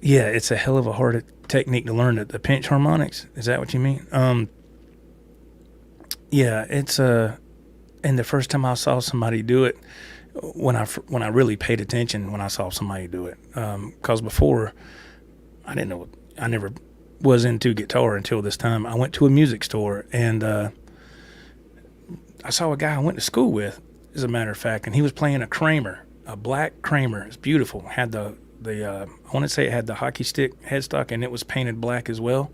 [SPEAKER 1] it's a hell of a hard technique to learn, the pinch harmonics. Is that what you mean? It's and the first time I saw somebody do it, when I really paid attention, when I saw somebody do it, because before I didn't know. I never was into guitar until this time. I went to a music store, and I saw a guy I went to school with, as a matter of fact, and he was playing a Kramer, a black Kramer. It's beautiful. Had the I want to say it had the hockey stick headstock, and it was painted black as well.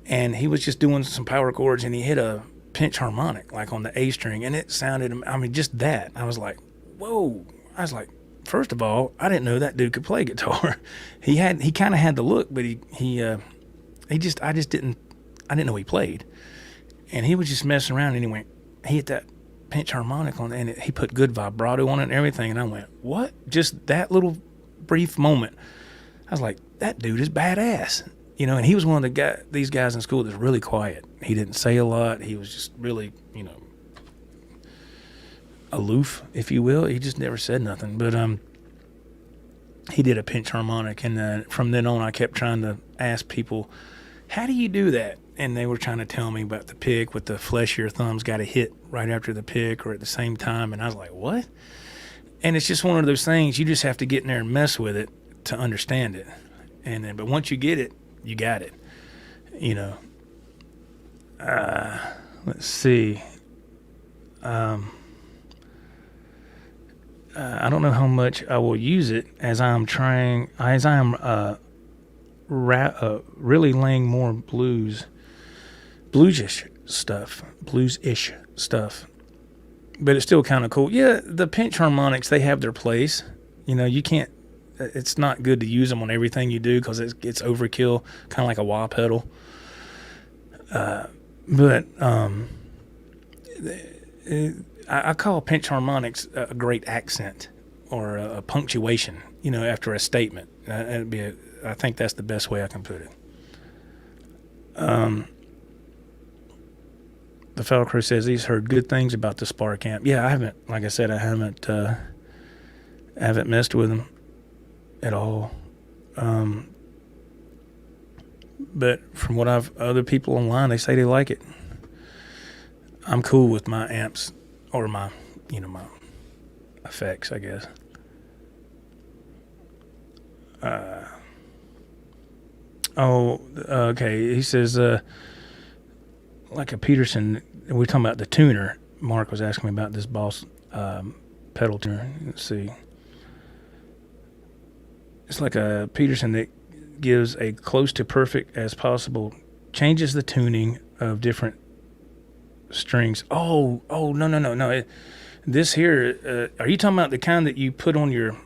[SPEAKER 1] And he was just doing some power chords, and he hit a pinch harmonic, like on the A string, and it sounded, just that. I was like, whoa. I was like, first of all, I didn't know that dude could play guitar. He kind of had the look, but I didn't know he played. And he was just messing around, and he hit that pinch harmonic on it, and he put good vibrato on it and everything. And I went, what? Just that little brief moment. I was like, that dude is badass. And he was one of these guys in school that's really quiet. He didn't say a lot. He was just really, aloof, if you will. He just never said nothing. But he did a pinch harmonic, and from then on, I kept trying to ask people, how do you do that? And they were trying to tell me about the pick with the flesh of your thumbs got to hit right after the pick or at the same time. And I was like, what? And it's just one of those things. You just have to get in there and mess with it to understand it. But once you get it, you got it. Let's see. I don't know how much I will use it as I'm really laying more bluesish stuff. But it's still kind of cool. Yeah, the pinch harmonics, they have their place. You can't. It's not good to use them on everything you do because it's overkill, kind of like a wah pedal. But I call pinch harmonics a great accent or a punctuation, after a statement. I think that's the best way I can put it. The Falcrow says he's heard good things about the Spark amp. Yeah, I haven't. Like I said, I haven't messed with them at all. But from what other people online, they say they like it. I'm cool with my amps or my effects, I guess. Okay. He says, like a Peterson, we're talking about the tuner. Mark was asking me about this Boss pedal tuner. Let's see. It's like a Peterson that gives a close to perfect as possible, changes the tuning of different strings. No. This here, are you talking about the kind that you put on your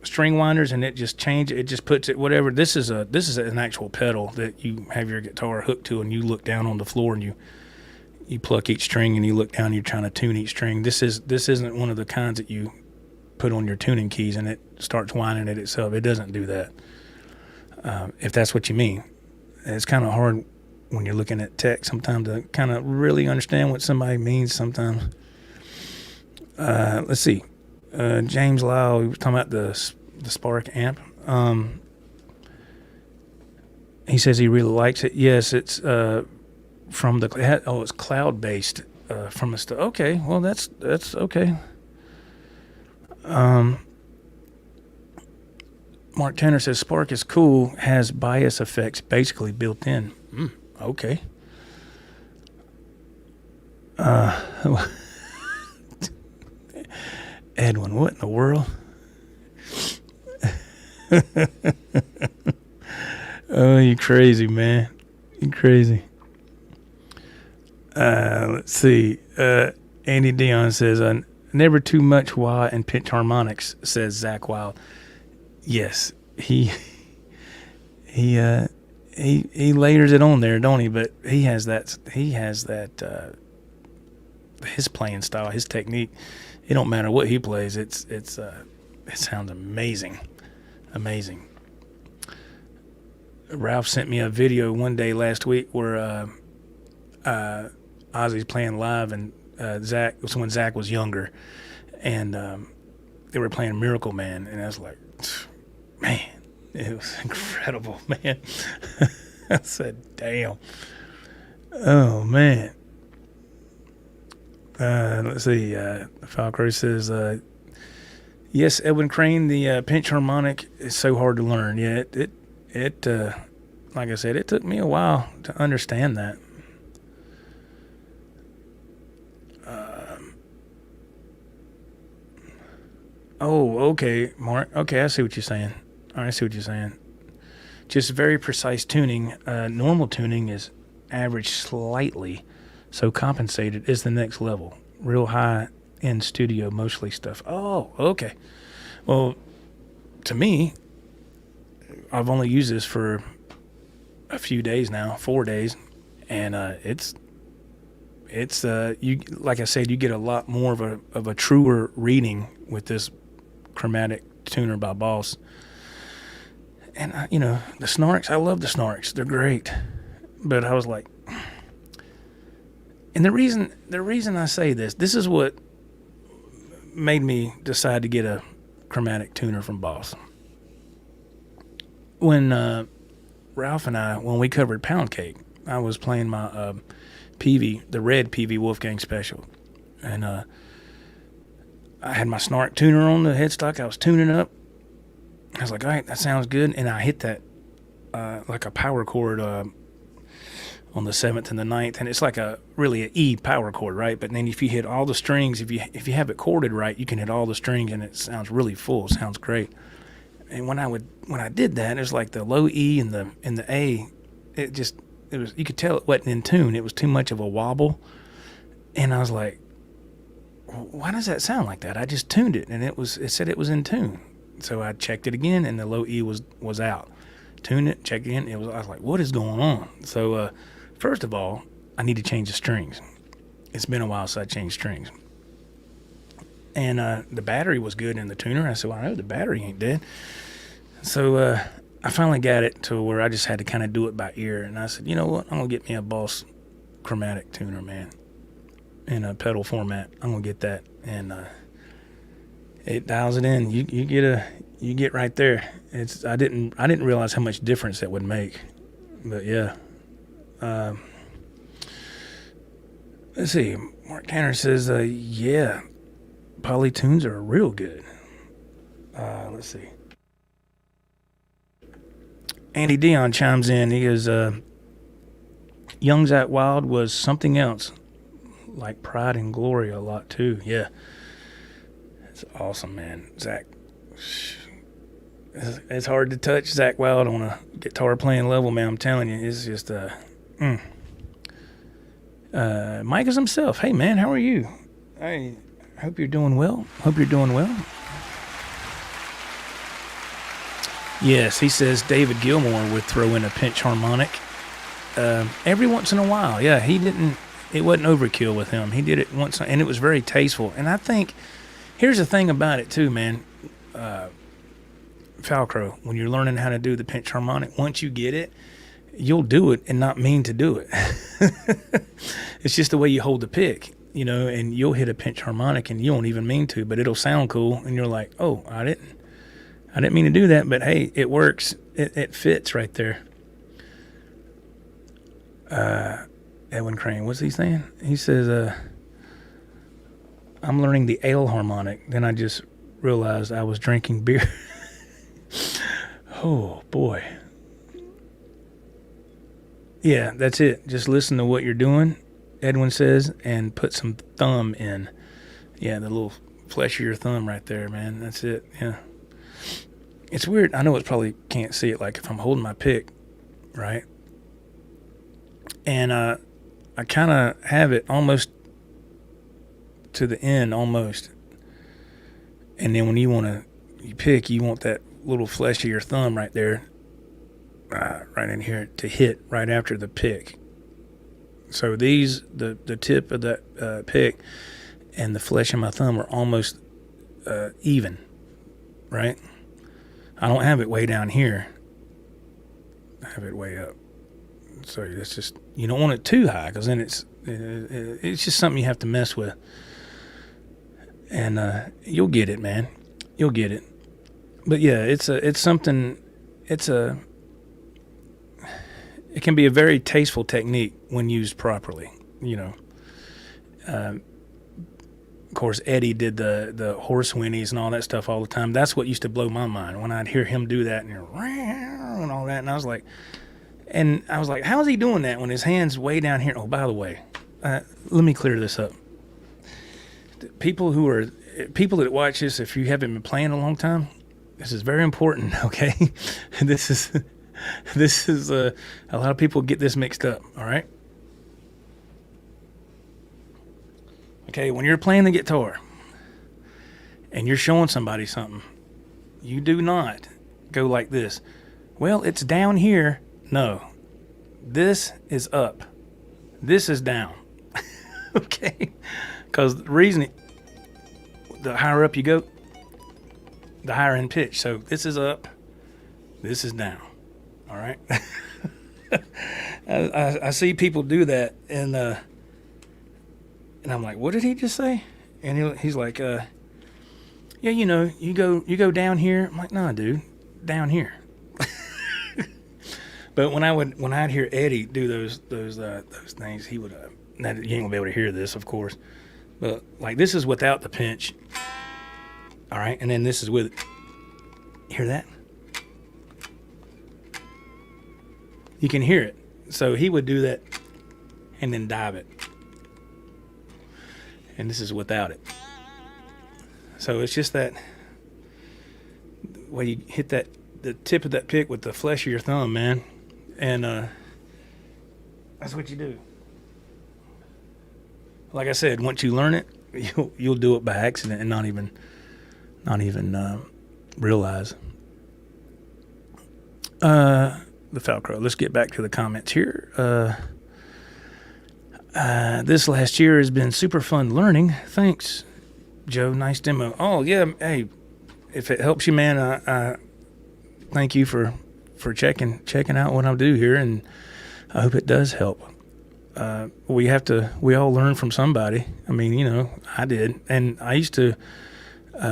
[SPEAKER 1] string winders, and it just changes. It just puts it whatever. This is an actual pedal that you have your guitar hooked to, and you look down on the floor and you pluck each string and you look down and you're trying to tune each string. This isn't one of the kinds that you put on your tuning keys and it starts whining it itself. It doesn't do that. If that's what you mean. It's kind of hard when you're looking at tech sometimes to kind of really understand what somebody means sometimes. Let's see. James Lyle, he was talking about the Spark amp. He says he really likes it. Yes, it's from the it's cloud based from the stuff. Okay, well that's okay. Mark Tanner says Spark is cool, has bias effects basically built in. Okay. Edwin, what in the world? Oh, you crazy, man. You crazy. Let's see. Andy Dion says, never too much wah and pitch harmonics, says Zach Wild. Yes, he layers it on there, don't he? But he has that his playing style, his technique. It don't matter what he plays. It sounds amazing. Ralph sent me a video one day last week where Ozzy's playing live, and Zach, it was when Zach was younger, and they were playing Miracle Man, and I was like, man, it was incredible, man. I said, damn. Oh, man. Let's see. Falcro says, yes, Edwin Crane, the pinch harmonic is so hard to learn. Yeah, it like I said, it took me a while to understand that. Oh, okay, Mark. Okay, I see what you're saying. All right, I see what you're saying. Just very precise tuning. Normal tuning is average slightly, so compensated is the next level. Real high-end studio, mostly stuff. Oh, okay. Well, to me, I've only used this for a few days now, 4 days, and it's you, like I said, you get a lot more of a truer reading with this chromatic tuner by Boss. And the Snarks, I love the Snarks. They're great. But I was like, and the reason I say this is what made me decide to get a chromatic tuner from Boss. When Ralph and I, when we covered Pound Cake, I was playing my PV, the red PV Wolfgang Special. And I had my Snark tuner on the headstock. I was tuning up. I was like, all right, that sounds good. And I hit that like a power chord on the 7th and the 9th. And it's like really an E power chord, right? But then if you hit all the strings, if you have it chorded right, you can hit all the strings and it sounds really full. It sounds great. And when I did that, it was like the low E and the A, it was, you could tell it wasn't in tune. It was too much of a wobble. And I was like, why does that sound like that? I just tuned it and it said it was in tune. So I checked it again and the low E was out. Tuned it, checked it in. I was like, what is going on? So first of all, I need to change the strings. It's been a while since I changed strings. And the battery was good in the tuner. I said, well, I know the battery ain't dead. So I finally got it to where I just had to kind of do it by ear. And I said, you know what? I'm going to get me a Boss chromatic tuner, man, in a pedal format. I'm going to get that. And it dials it in. You get right there. I didn't realize how much difference that would make. But yeah. Let's see. Mark Tanner says, yeah, polytunes are real good. Let's see. Andy Dion chimes in. He goes, Young Zach Wild was something else, like Pride and Glory a lot too. Yeah. It's awesome, man. Zach, it's hard to touch Zach Wild on a guitar playing level, man. I'm telling you, it's just Mike is himself. Hey, man, how are you? I hope you're doing well. Yes, he says David Gilmour would throw in a pinch harmonic every once in a while. Yeah, he didn't. It wasn't overkill with him. He did it once, and it was very tasteful. And I think here's the thing about it too, man. Falcro, when you're learning how to do the pinch harmonic, once you get it, you'll do it and not mean to do it. It's just the way you hold the pick, and you'll hit a pinch harmonic and you won't even mean to, but it'll sound cool, and you're like, oh, I didn't mean to do that, but hey, it works. It fits right there. Edwin Crane, what's he saying? He says, I'm learning the ale harmonic. Then I just realized I was drinking beer. Oh, boy. Yeah, that's it. Just listen to what you're doing, Edwin says, and put some thumb in. Yeah, the little flesh of your thumb right there, man. That's it. Yeah. It's weird. I know it probably can't see it, like if I'm holding my pick, right? And I kind of have it almost to the end, almost. And then when you want to pick, you want that little flesh of your thumb right there, right in here, to hit right after the pick. So the tip of that pick and the flesh of my thumb are almost even, right? I don't have it way down here. I have it way up. So it's just, you don't want it too high, because then it's just something you have to mess with. And you'll get it, man. You'll get it. But yeah, it can be a very tasteful technique when used properly, Of course, Eddie did the horse whinnies and all that stuff all the time. That's what used to blow my mind when I'd hear him do that and all that. And I was like, how is he doing that when his hand's way down here? Oh, by the way, let me clear this up. People that watch this, if you haven't been playing a long time, this is very important, okay? This is a lot of people get this mixed up, all right? Okay, when you're playing the guitar and you're showing somebody something, you do not go like this. Well, it's down here. No, this is up. This is down. Okay? Because the reason, the higher up you go, the higher in pitch. So this is up, this is down. All right? I see people do that, and I'm like, what did he just say? And he's like, yeah, you go down here. I'm like, nah, dude, down here. But when I'd hear Eddie do those things, he would. You ain't gonna be able to hear this, of course. But like, this is without the pinch. All right, and then this is with it. Hear that? You can hear it. So he would do that and then dive it. And this is without it. So it's just that way you hit the tip of that pick with the flesh of your thumb, man. And that's what you do. Like I said, once you learn it, you'll do it by accident and not even realize. The Falcro. Let's get back to the comments here. This last year has been super fun learning. Thanks, Joe. Nice demo. Oh yeah. Hey, if it helps you, man, I thank you for checking out what I do here, and I hope it does help. We all learn from somebody. I mean, I did, and I used to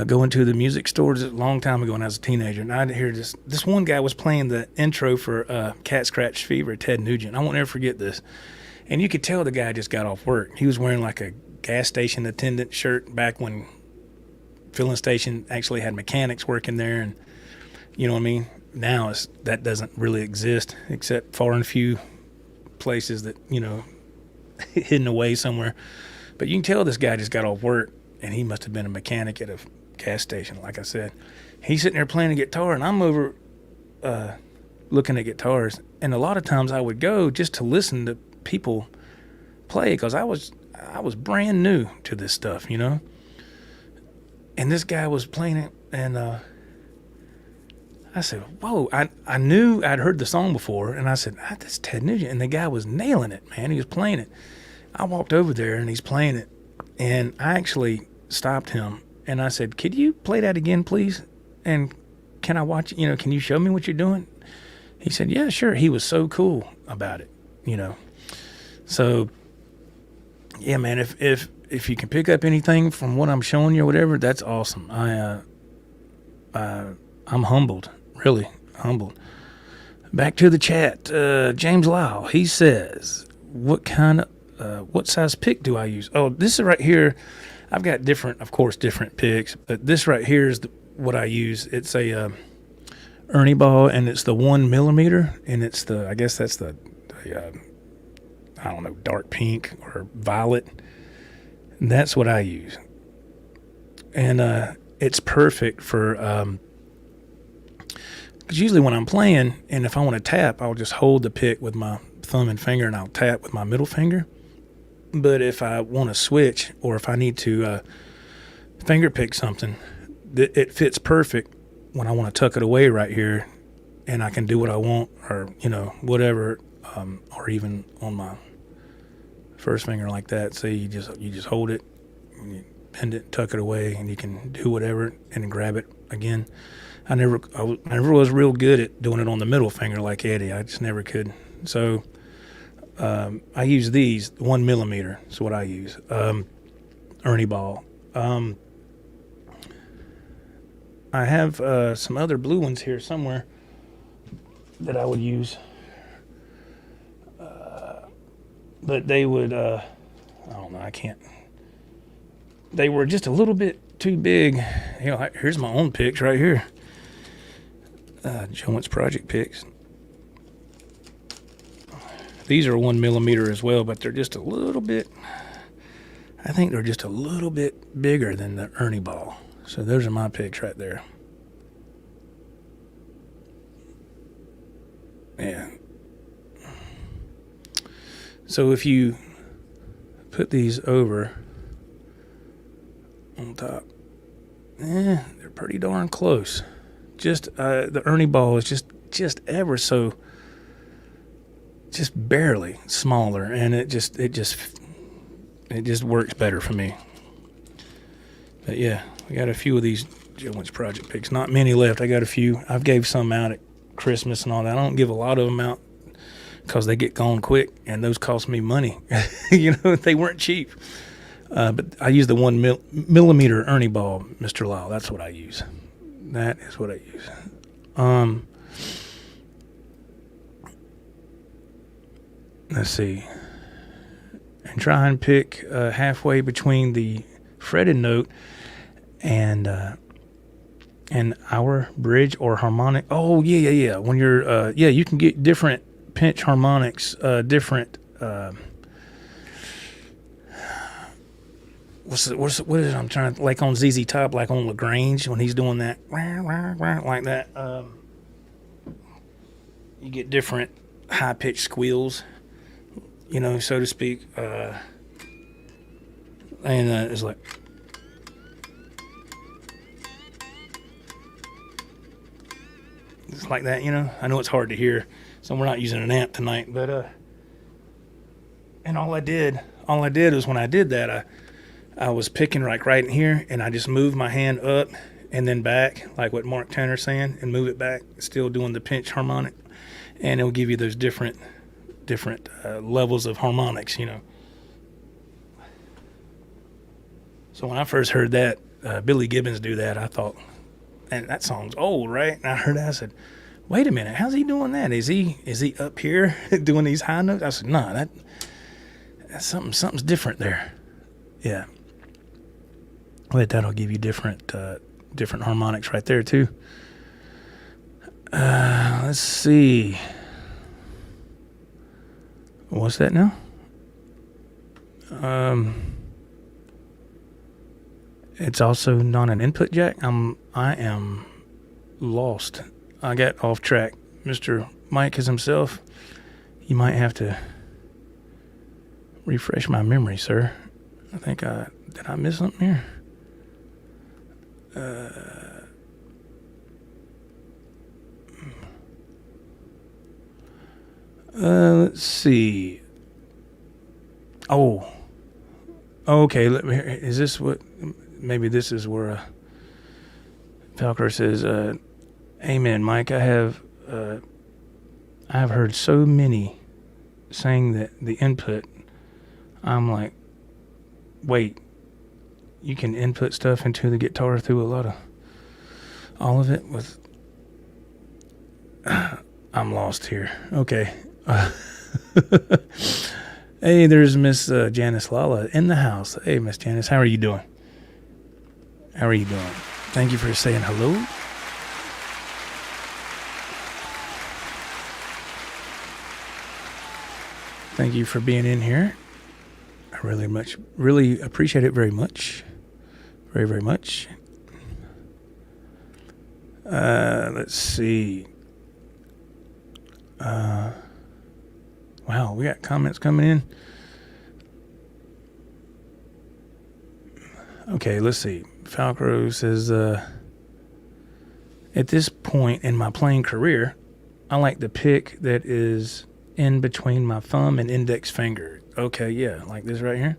[SPEAKER 1] go into the music stores a long time ago when I was a teenager, and I'd hear this one guy was playing the intro for Cat Scratch Fever, Ted Nugent. I won't ever forget this. And you could tell the guy just got off work. He was wearing like a gas station attendant shirt back when filling station actually had mechanics working there, and you know what I mean? Now that doesn't really exist except far and few places that, hidden away somewhere. But you can tell this guy just got off work, and he must have been a mechanic at a gas station, like I said. He's sitting there playing a guitar, and I'm over looking at guitars. And a lot of times I would go just to listen to people play, because I was brand new to this stuff, And this guy was playing it, and I said, whoa, I knew I'd heard the song before, and I said, that's Ted Nugent. And the guy was nailing it, man. He was playing it. I walked over there, and he's playing it. And I actually stopped him, and I said, could you play that again, please? And can I watch it? You know, can you show me what you're doing? He said, yeah, sure. He was so cool about it, you know. So, yeah, man, if you can pick up anything from what I'm showing you or whatever, that's awesome. I'm humbled. Really humbled. Back to the chat. James Lyle, he says, what size pick do I use? Oh, this is right here. I've got different picks, but this right here is what I use. It's a Ernie ball, and it's the 1 millimeter, and it's I guess that's the I don't know, dark pink or violet. And that's what I use. And it's perfect for, because usually when I'm playing, and if I want to tap, I'll just hold the pick with my thumb and finger, and I'll tap with my middle finger. But if I want to switch, or if I need to finger pick something, it fits perfect when I want to tuck it away right here, and I can do what I want, or, you know, whatever, or even on my first finger like that. So you just hold it, and you bend it, tuck it away, and you can do whatever and grab it again. I never was real good at doing it on the middle finger like Eddie. I just never could. So I use these 1 millimeter. That's what I use. Ernie ball. I have some other blue ones here somewhere that I would use, but they would. I don't know. I can't. They were just a little bit too big. You know, here's my own picks right here. G1 Project picks. These are 1 millimeter as well, but they're just a little bit. I think they're just a little bit bigger than the Ernie ball. So those are my picks right there. Yeah. So if you put these over on top, they're pretty darn close. Just the Ernie ball is just ever so, just barely smaller, and it just works better for me. But yeah, we got a few of these G1 Project picks. Not many left. I got a few. I've gave some out at Christmas and all that. I don't give a lot of them out because they get gone quick, and those cost me money. You know, they weren't cheap. But I use the 1 millimeter Ernie ball, Mr. Lyle. That's what I use. That is what I use. Let's see. And try and pick halfway between the fretted note and our bridge or harmonic. Oh, yeah. When you're, you can get different pinch harmonics, different, what is it? I'm trying to, like on ZZ Top, like on LaGrange, when he's doing that, like that, you get different high-pitched squeals, you know, so to speak, and it's like, it's like that, you know. I know it's hard to hear, so we're not using an amp tonight, but, and all I did was when I did that, I was picking like right in here, and I just moved my hand up and then back, like what Mark Tanner's saying, and move it back, still doing the pinch harmonic, and it'll give you those different levels of harmonics, you know. So when I first heard that, Billy Gibbons do that, I thought, and that song's old, right? And I heard that, I said, wait a minute, how's he doing that? Is he up here doing these high notes? I said, no, that's something's different there. Yeah. But that'll give you different harmonics right there too. Let's see. What's that now? It's also not an input jack. I am lost. I got off track. Mr. Mike is himself. You might have to refresh my memory, sir. I think did I miss something here? Let's see. Oh, okay. Is this what? Maybe this is where Falcor says, "Amen, Mike. I've heard so many saying that the input. I'm like, wait, you can input stuff into the guitar through all of it with." I'm lost here. Okay. Hey, there's Miss Janice Lala in the house. Hey, Miss Janice, how are you doing? How are you doing? Thank you for saying hello. Thank you for being in here. I really appreciate it very much. Very, very much. Let's see. Wow, we got comments coming in. Okay, let's see. Falcro says, at this point in my playing career, I like the pick that is in between my thumb and index finger. Okay, yeah, like this right here.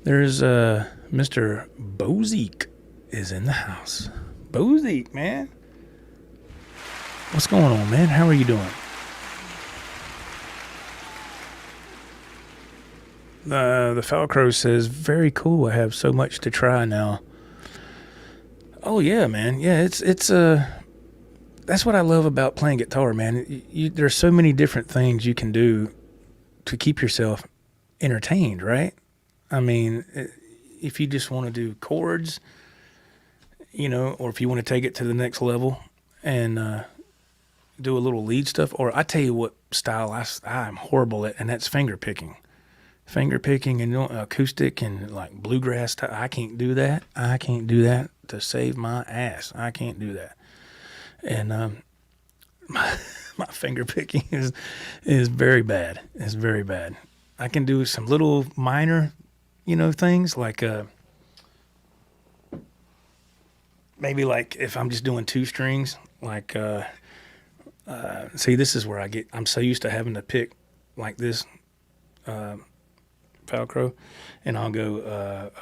[SPEAKER 1] There's Mr. Boziek is in the house. Boziek, man. What's going on, man? How are you doing? The Falcro says, very cool. I have so much to try now. Oh yeah, man. Yeah, it's that's what I love about playing guitar, man. There's so many different things you can do to keep yourself entertained, right? I mean, if you just want to do chords, or if you want to take it to the next level and do a little lead stuff, or I tell you what style I'm horrible at, and that's finger picking. Finger picking and acoustic and like bluegrass. I can't do that. I can't do that to save my ass. I can't do that. And my finger picking is very bad. It's very bad. I can do some little minor, things like maybe like if I'm just doing two strings, like see, this is where I'm so used to having to pick like this. Falcro, and I'll go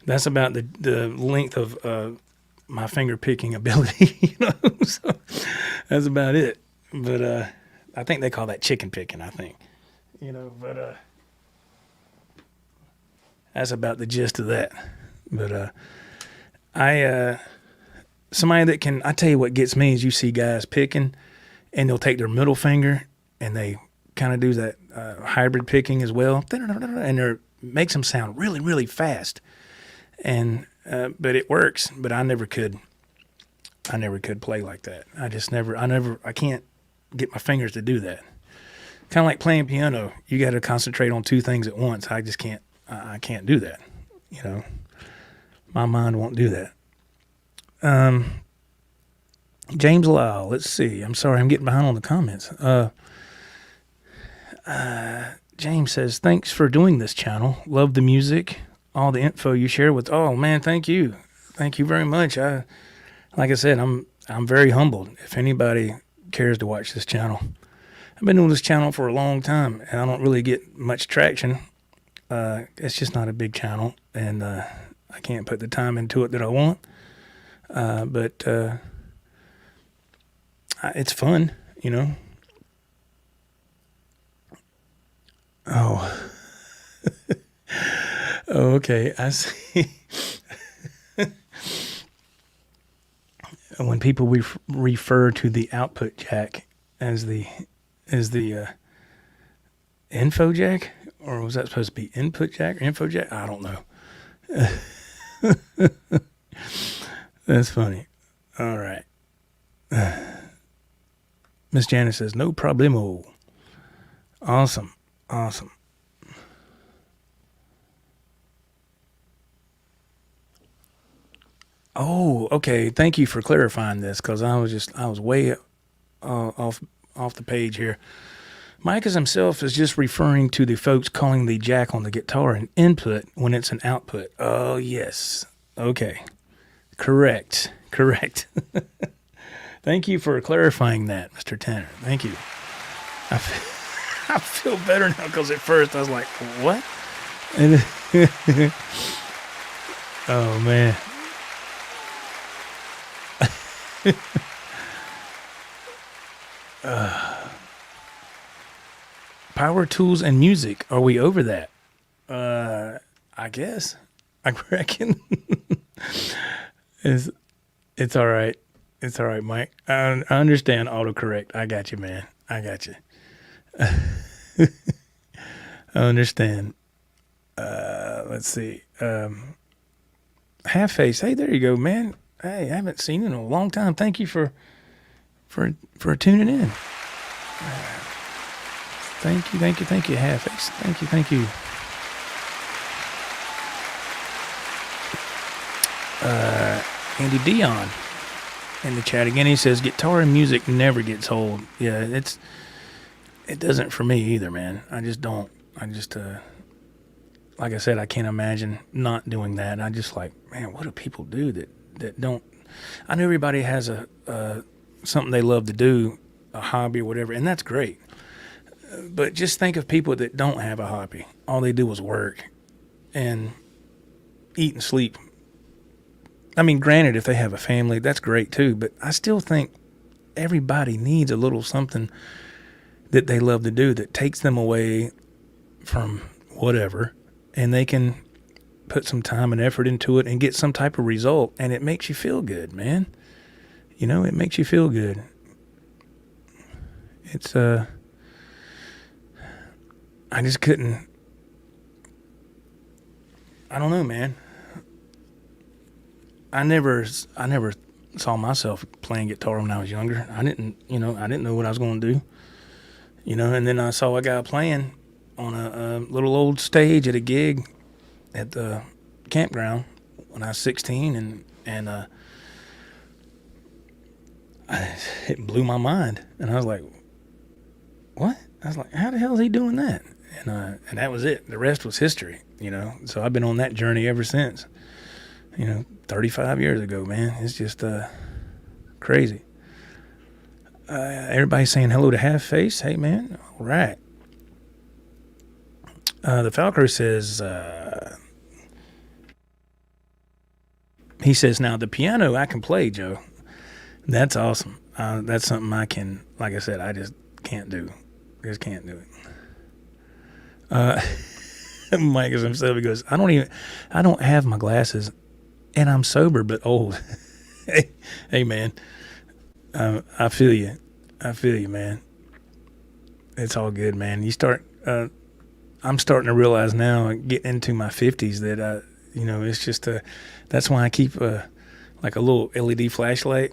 [SPEAKER 1] that's about the length of my finger picking ability, so that's about it. But I think they call that chicken picking, I think, but that's about the gist of that. But somebody that can, I tell you what gets me is you see guys picking and they'll take their middle finger and they kind of do that hybrid picking as well, and it makes them sound really, really fast. And but it works. But I never could play like that. I can't get my fingers to do that. Kind of like playing piano. You got to concentrate on two things at once. I just can't. I can't do that. My mind won't do that. James Lyle, let's see. I'm sorry, I'm getting behind on the comments. James says, thanks for doing this channel. Love the music, all the info you share with. Oh man, thank you. Thank you very much. Like I said, I'm very humbled if anybody cares to watch this channel. I've been doing this channel for a long time and I don't really get much traction. It's just not a big channel, and I can't put the time into it that I want. But it's fun, Oh. Oh, okay, I see. When people refer to the output jack as the info jack, or was that supposed to be input jack or info jack? I don't know. That's funny. All right. Miss Janice says, no problemo. Awesome. Oh, okay. Thank you for clarifying this, because I was way off the page here. Micah's himself is just referring to the folks calling the jack on the guitar an input when it's an output. Oh, yes. Okay. Correct. Thank you for clarifying that, Mr. Tanner. Thank you. I feel better now because at first I was like, what? And oh, man. Power tools and music. Are we over that? I guess. I reckon. It's all right. It's all right, Mike. I understand autocorrect. I got you, man. I got you. I understand. Let's see. Half face. Hey, there you go, man. Hey, I haven't seen you in a long time. Thank you for tuning in. Thank you, half face. Thank you. Andy Dion in the chat again. He says guitar and music never gets old. Yeah, it doesn't for me either, man. I just don't. Like I said, I can't imagine not doing that. I just like, man, what do people do that don't? I know everybody has a something they love to do, a hobby or whatever, and that's great. But just think of people that don't have a hobby. All they do is work and eat and sleep. I mean, granted, if they have a family, that's great too, but I still think everybody needs a little something that they love to do that takes them away from whatever, and they can put some time and effort into it and get some type of result, and it makes you feel good, man. You know, it makes you feel good. It's, I just couldn't, I don't know, man. I never saw myself playing guitar when I was younger. I didn't know what I was going to do. You know, and then I saw a guy playing on a little old stage at a gig at the campground when I was 16, and it blew my mind. And I was like, what? I was like, how the hell is he doing that? And that was it. The rest was history, you know. So I've been on that journey ever since. You know, 35 years ago, man. It's just crazy. Everybody's saying hello to Half Face. Hey, man. All right. The Falco says, he says, now the piano I can play, Joe. That's awesome. That's something I can, like I said, I just can't do. Just can't do it. Mike is himself. He goes, I don't have my glasses. And I'm sober but old. Hey, man. I feel you. Man. It's all good, man. I'm starting to realize now, getting into my 50s, that it's just that's why I keep like a little LED flashlight.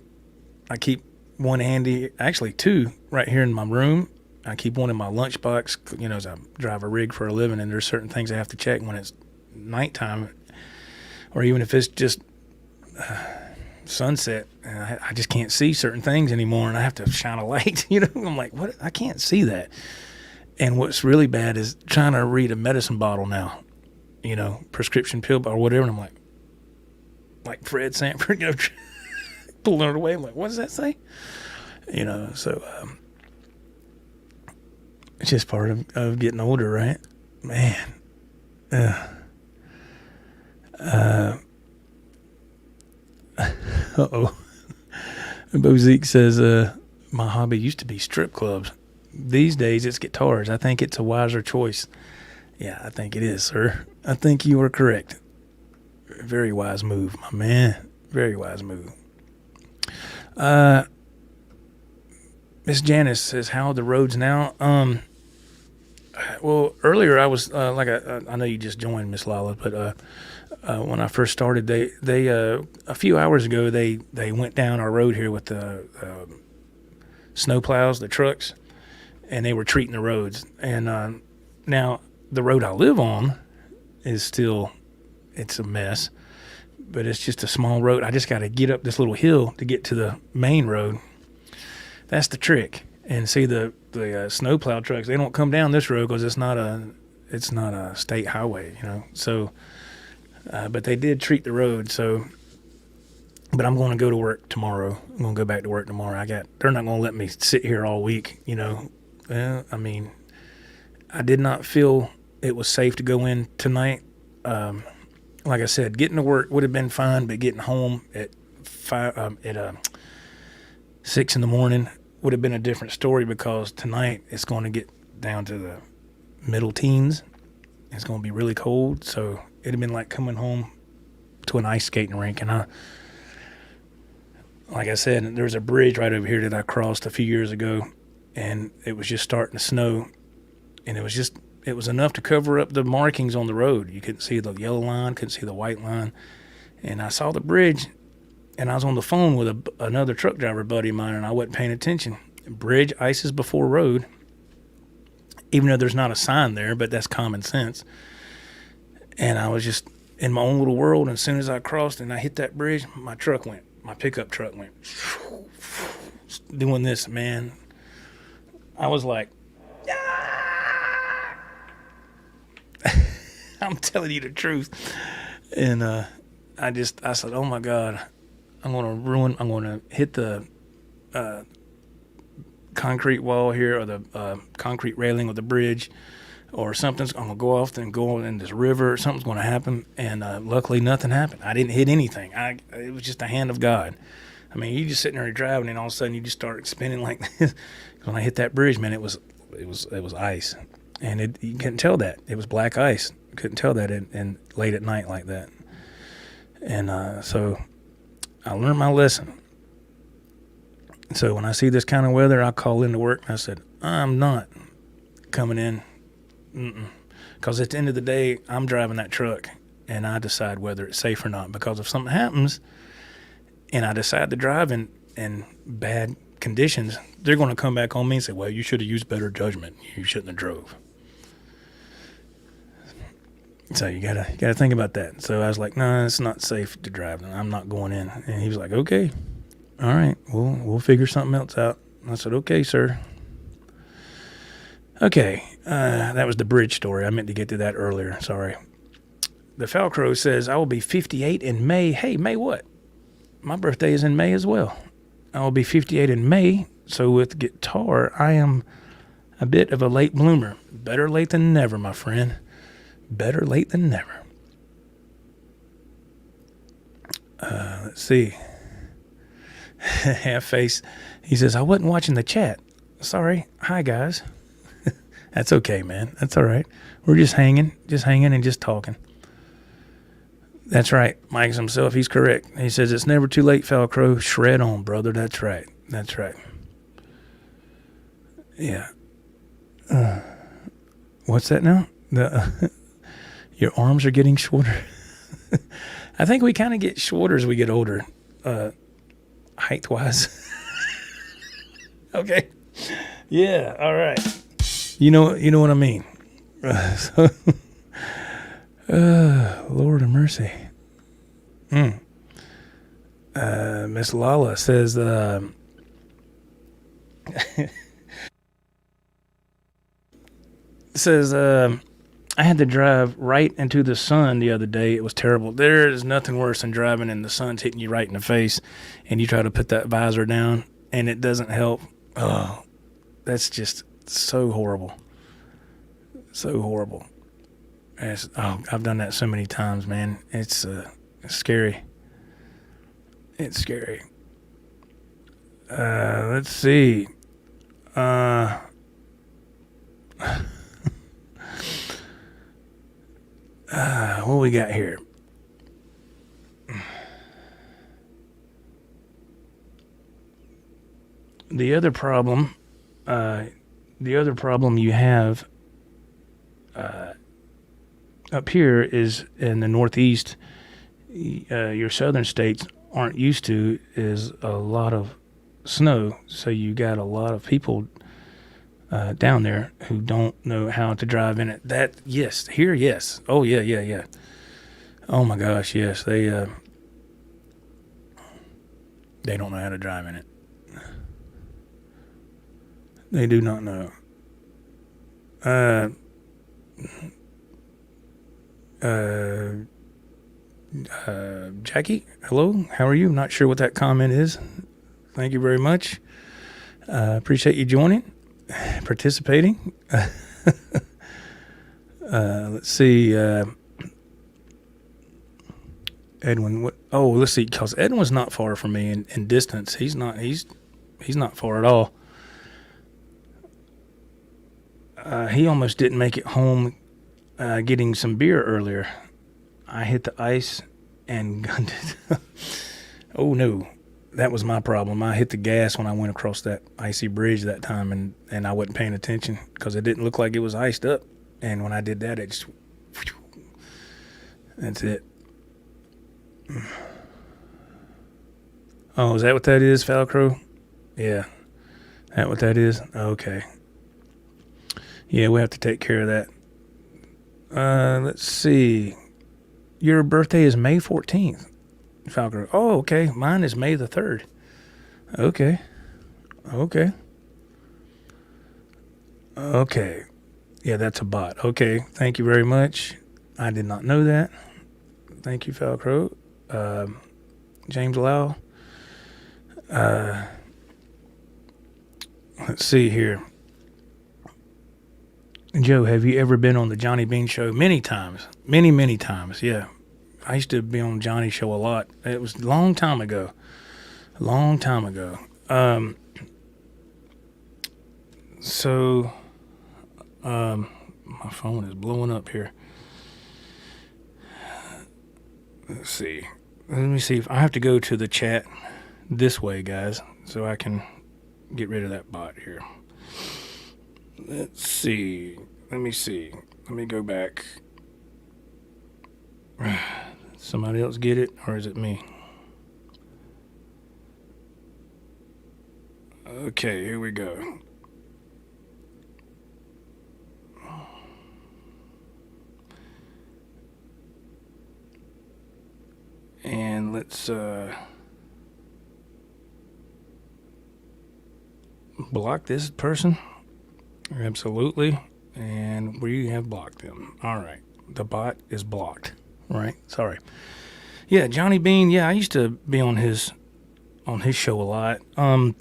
[SPEAKER 1] I keep one handy, actually two, right here in my room. I keep one in my lunchbox, as I drive a rig for a living, and there's certain things I have to check when it's nighttime. Or even if it's just sunset, and I just can't see certain things anymore, and I have to shine a light. I'm like, what? I can't see that. And what's really bad is trying to read a medicine bottle now, prescription pill or whatever. And I'm like Fred Sanford, pulling it away. I'm like, what does that say? So it's just part of getting older, right? Man. Bozique says, my hobby used to be strip clubs. These days it's guitars. I think it's a wiser choice. Yeah, I think it is, sir. I think you are correct. Very wise move, my man. Very wise move. Miss Janice says, how are the roads now? Well, earlier I was, I know you just joined, Miss Lala, but when I first started, they a few hours ago, they went down our road here with the snow plows, the trucks, and they were treating the roads. And now the road I live on is still, it's a mess, but it's just a small road. I just got to get up this little hill to get to the main road. That's the trick. And see, the the snowplow trucks, they don't come down this road because it's not a state highway, you know. So, but they did treat the road. So, but I'm going to go to work tomorrow. I'm going to go back to work tomorrow. They're not going to let me sit here all week, you know. I mean, I did not feel it was safe to go in tonight. Like I said, getting to work would have been fine, but getting home at 6 in the morning would have been a different story, because tonight it's going to get down to the middle teens. It's going to be really cold, so it'd have been like coming home to an ice skating rink. And like I said, there's a bridge right over here that I crossed a few years ago, and it was just starting to snow, and it was enough to cover up the markings on the road. You couldn't see the yellow line, couldn't see the white line. And I saw the bridge, and I was on the phone with another truck driver buddy of mine, and I wasn't paying attention. Bridge ices before road, even though there's not a sign there, but that's common sense. And I was just in my own little world, and as soon as I crossed and I hit that bridge, my pickup truck went doing this, man. I was like, I'm telling you the truth. And I said, oh my God, I'm going to hit the concrete wall here, or the concrete railing of the bridge, or something's going to go off and go in this river. Something's going to happen. And luckily nothing happened. I didn't hit anything. It was just the hand of God. I mean, you just sitting there driving, and all of a sudden you just start spinning like this. When I hit that bridge, man, it was ice. And you couldn't tell that. It was black ice. Couldn't tell that in late at night like that. And so I learned my lesson. So when I see this kind of weather, I call into work and I said, I'm not coming in. Because at the end of the day, I'm driving that truck, and I decide whether it's safe or not. Because if something happens and I decide to drive in bad conditions, they're going to come back on me and say, well, you should have used better judgment. You shouldn't have drove. So you gotta think about that. So I was like, no, it's not safe to drive. I'm not going in. And he was like, okay, all right, we'll figure something else out. I said, okay, sir. Okay, that was the bridge story. I meant to get to that earlier. Sorry. The Falcrow says, I will be 58 in May. Hey, May what? My birthday is in May as well. I will be 58 in May. So with guitar, I am a bit of a late bloomer. Better late than never, my friend. Better late than never. Let's see. Half face. He says, I wasn't watching the chat. Sorry. Hi, guys. That's okay, man. That's all right. We're just hanging and just talking. That's right. Mike's himself. He's correct. He says, it's never too late, Falcrow. Shred on, brother. That's right. That's right. Yeah. What's that now? Your arms are getting shorter. I think we kind of get shorter as we get older, height-wise. Okay. Yeah. All right. You know what I mean. Lord of mercy. Miss Lala says, I had to drive right into the sun the other day. It was terrible. There is nothing worse than driving and the sun's hitting you right in the face, and you try to put that visor down and it doesn't help. Oh, that's just so horrible. So horrible. I've done that so many times, man. It's scary. It's scary. Let's see. What we got here? The other problem you have up here is in the Northeast. Your southern states aren't used to is a lot of snow, so you got a lot of people down there who don't know how to drive in it. Yes. Oh yeah. Oh my gosh, yes. They don't know how to drive in it. They do not know. Jackie, hello. How are you? Not sure what that comment is. Thank you very much. Appreciate you joining, participating. Let's see. Edwin. Let's see. Because Edwin's not far from me in distance. He's not far at all. He almost didn't make it home getting some beer earlier. I hit the ice and gunned it. Oh, no. That was my problem. I hit the gas when I went across that icy bridge that time, and I wasn't paying attention because it didn't look like it was iced up. And when I did that, it just... That's it. Oh, is that what that is, Falcro? Yeah. That what that is? Okay. Yeah, we have to take care of that. Let's see. Your birthday is May 14th, Falcro. Oh, okay. Mine is May the 3rd. Okay. Yeah, that's a bot. Okay. Thank you very much. I did not know that. Thank you, Falcro. James Lau. Let's see here. Joe, have you ever been on the Johnny Bean show? Many times. Many times, yeah. I used to be on Johnny's show a lot. It was a long time ago. My phone is blowing up here. Let's see. Let me see if I have to go to the chat this way, guys, so I can get rid of that bot here. Let's see. Let me go back. Somebody else get it, or is it me? Okay, here we go. And let's block this person. Absolutely. And we have blocked them. All right. The bot is blocked. Right? Sorry. Yeah, Johnny Bean. Yeah, I used to be on his show a lot. I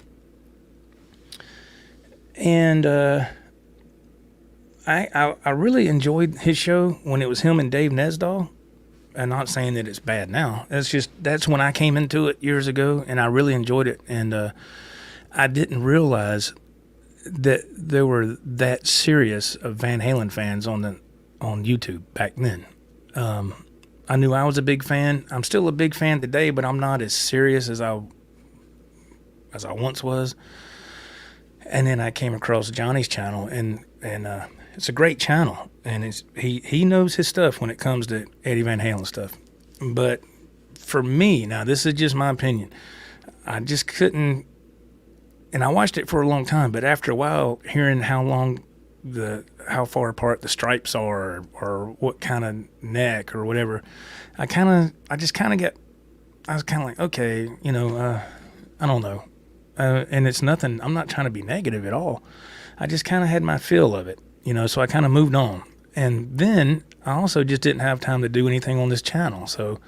[SPEAKER 1] really enjoyed his show when it was him and Dave Nesdahl. I'm not saying that it's bad now. That's when I came into it years ago, and I really enjoyed it. And I didn't realize that there were that serious of Van Halen fans on YouTube back then. I knew I was a big fan. I'm still a big fan today, but I'm not as serious as I once was. And then I came across Johnny's channel, and it's a great channel, and he knows his stuff when it comes to Eddie Van Halen stuff. But for me, now this is just my opinion, I just couldn't. And I watched it for a long time, but after a while, hearing how far apart the stripes are, or what kind of neck or whatever, I was kind of like, okay, I don't know. And it's nothing, I'm not trying to be negative at all. I just kind of had my feel of it, so I kind of moved on. And then I also just didn't have time to do anything on this channel. So,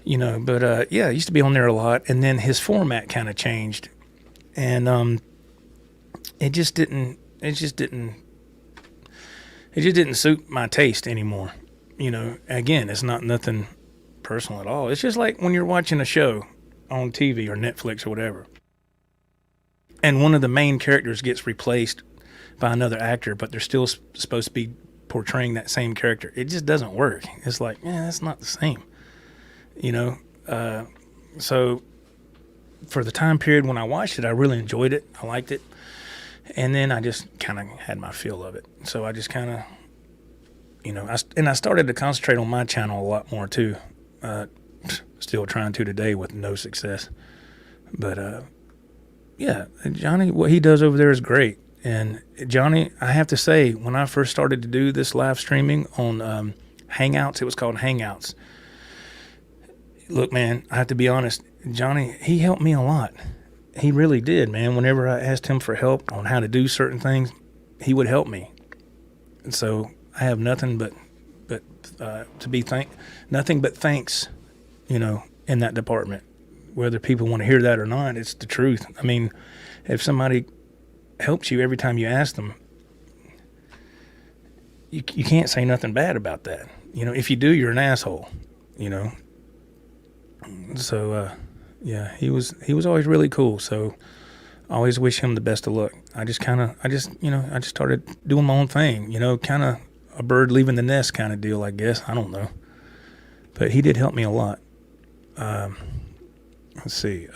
[SPEAKER 1] but I used to be on there a lot. And then his format kind of changed. And it just didn't suit my taste anymore. Again, it's not nothing personal at all. It's just like when you're watching a show on TV or Netflix or whatever, and one of the main characters gets replaced by another actor, but they're still supposed to be portraying that same character. It just doesn't work. It's like, that's not the same, so for the time period when I watched it, I really enjoyed it. I liked it. And then I just kind of had my feel of it. So I just kind of, I started to concentrate on my channel a lot more too. Still trying to today with no success. But, Johnny, what he does over there is great. And Johnny, I have to say, when I first started to do this live streaming on Hangouts, it was called Hangouts. Look, man, I have to be honest. Johnny, he helped me a lot. he really did, man. Whenever I asked him for help on how to do certain things, he would help me. And so I have nothing but nothing but thanks, in that department. Whether people want to hear that or not, it's the truth. I mean, if somebody helps you every time you ask them, you can't say nothing bad about that. If you do, you're an asshole. So yeah, he was always really cool. So I always wish him the best of luck. I just started doing my own thing. Kind of a bird leaving the nest kind of deal, I guess. I don't know, but he did help me a lot. Let's see.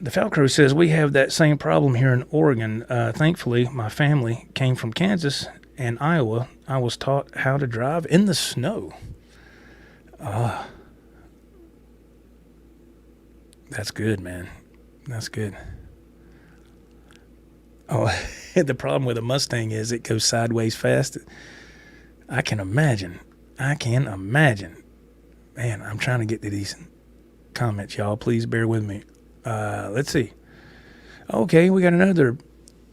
[SPEAKER 1] The Falcro says, we have that same problem here in Oregon. Thankfully, my family came from Kansas and Iowa. I was taught how to drive in the snow. That's good, man. That's good. Oh, the problem with a Mustang is it goes sideways fast. I can imagine. Man, I'm trying to get to these comments, y'all. Please bear with me. Let's see. Okay, we got another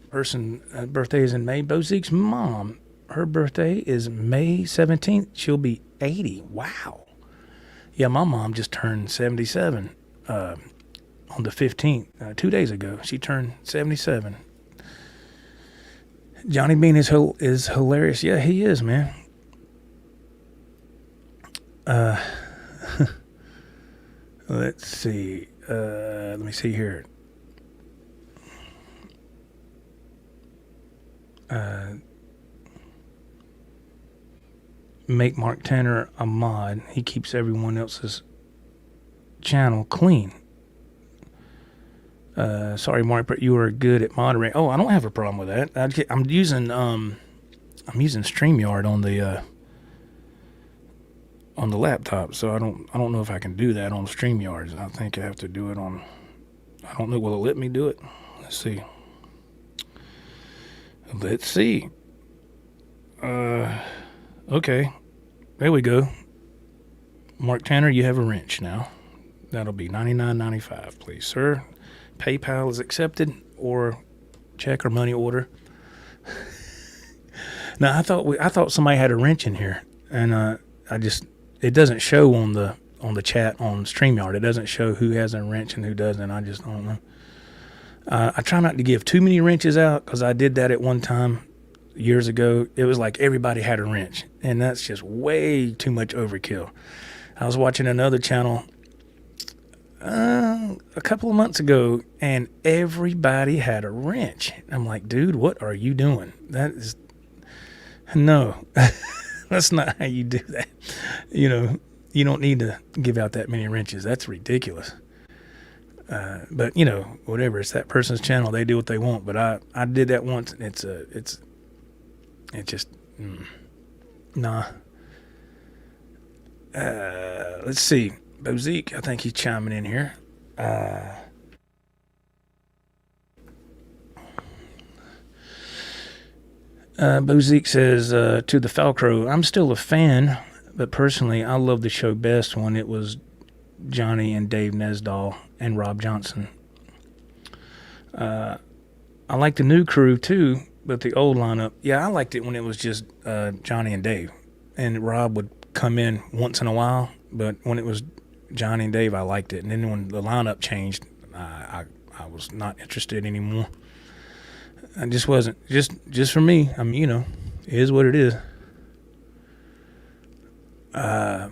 [SPEAKER 1] person. Birthday is in May. Bozique's mom. Her birthday is May 17th. She'll be 80. Wow. Yeah, my mom just turned 77 on the 15th, 2 days ago. She turned 77. Johnny Bean is hilarious. Yeah, he is, man. Let's see. Let me see here. Make Mark Tanner a mod. He keeps everyone else's channel clean. Sorry, Mark, but you are good at moderating. Oh, I don't have a problem with that. I'm using StreamYard on the laptop, so I don't know if I can do that on StreamYard. I think I have to do it on. I don't know. Will it let me do it? Let's see. Okay. There we go. Mark Tanner, you have a wrench now. That'll be $99.95, please, sir. PayPal is accepted, or check or money order. Now, I thought somebody had a wrench in here, and it doesn't show on the chat on StreamYard. It doesn't show who has a wrench and who doesn't. I just don't know. I try not to give too many wrenches out because I did that at one time years ago. It was like everybody had a wrench, and that's just way too much overkill. I was watching another channel a couple of months ago, and everybody had a wrench. I'm like, dude, what are you doing? No, that's not how you do that. You don't need to give out that many wrenches. That's ridiculous. But whatever, it's that person's channel. They do what they want. But I did that once, and it's just nah. Let's see. Bozique, I think he's chiming in here. Bozique says, to the Falcro, I'm still a fan, but personally, I love the show best when it was Johnny and Dave Nesdahl and Rob Johnson. I like the new crew too, but the old lineup, yeah, I liked it when it was just Johnny and Dave, and Rob would come in once in a while. But when it was Johnny and Dave, I liked it, and then when the lineup changed, I was not interested anymore. I just wasn't. Just for me. I mean, it is what it is. Yeah,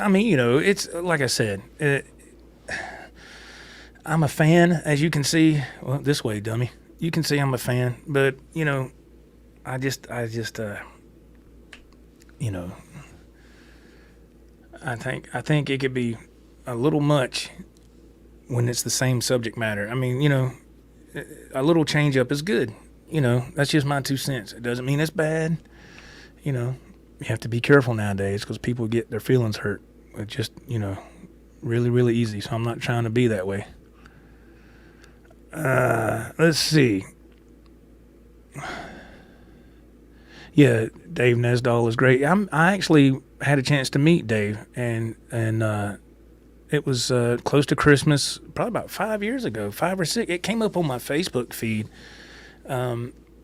[SPEAKER 1] I mean, it's like I said. I'm a fan, as you can see. Well, this way, dummy. You can see I'm a fan, but I just I think it could be a little much when it's the same subject matter. I mean, a little change up is good. That's just my 2 cents. It doesn't mean it's bad. You have to be careful nowadays because people get their feelings hurt. It's just, really, really easy. So I'm not trying to be that way. Let's see. Yeah, Dave Nesdahl was great. I actually had a chance to meet Dave, and it was close to Christmas, probably about 5 years ago, 5 or 6. It came up on my Facebook feed.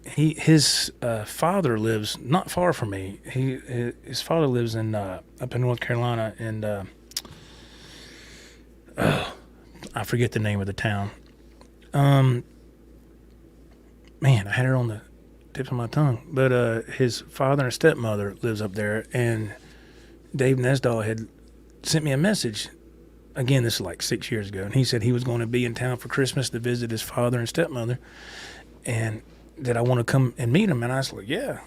[SPEAKER 1] His father lives not far from me. His father lives in up in North Carolina, and I forget the name of the town. Man, I had it on the tip of my tongue. But his father and stepmother lives up there, and Dave Nesdahl had sent me a message. Again, this is like 6 years ago, and he said he was going to be in town for Christmas to visit his father and stepmother, and that I want to come and meet him. And I was like, yeah.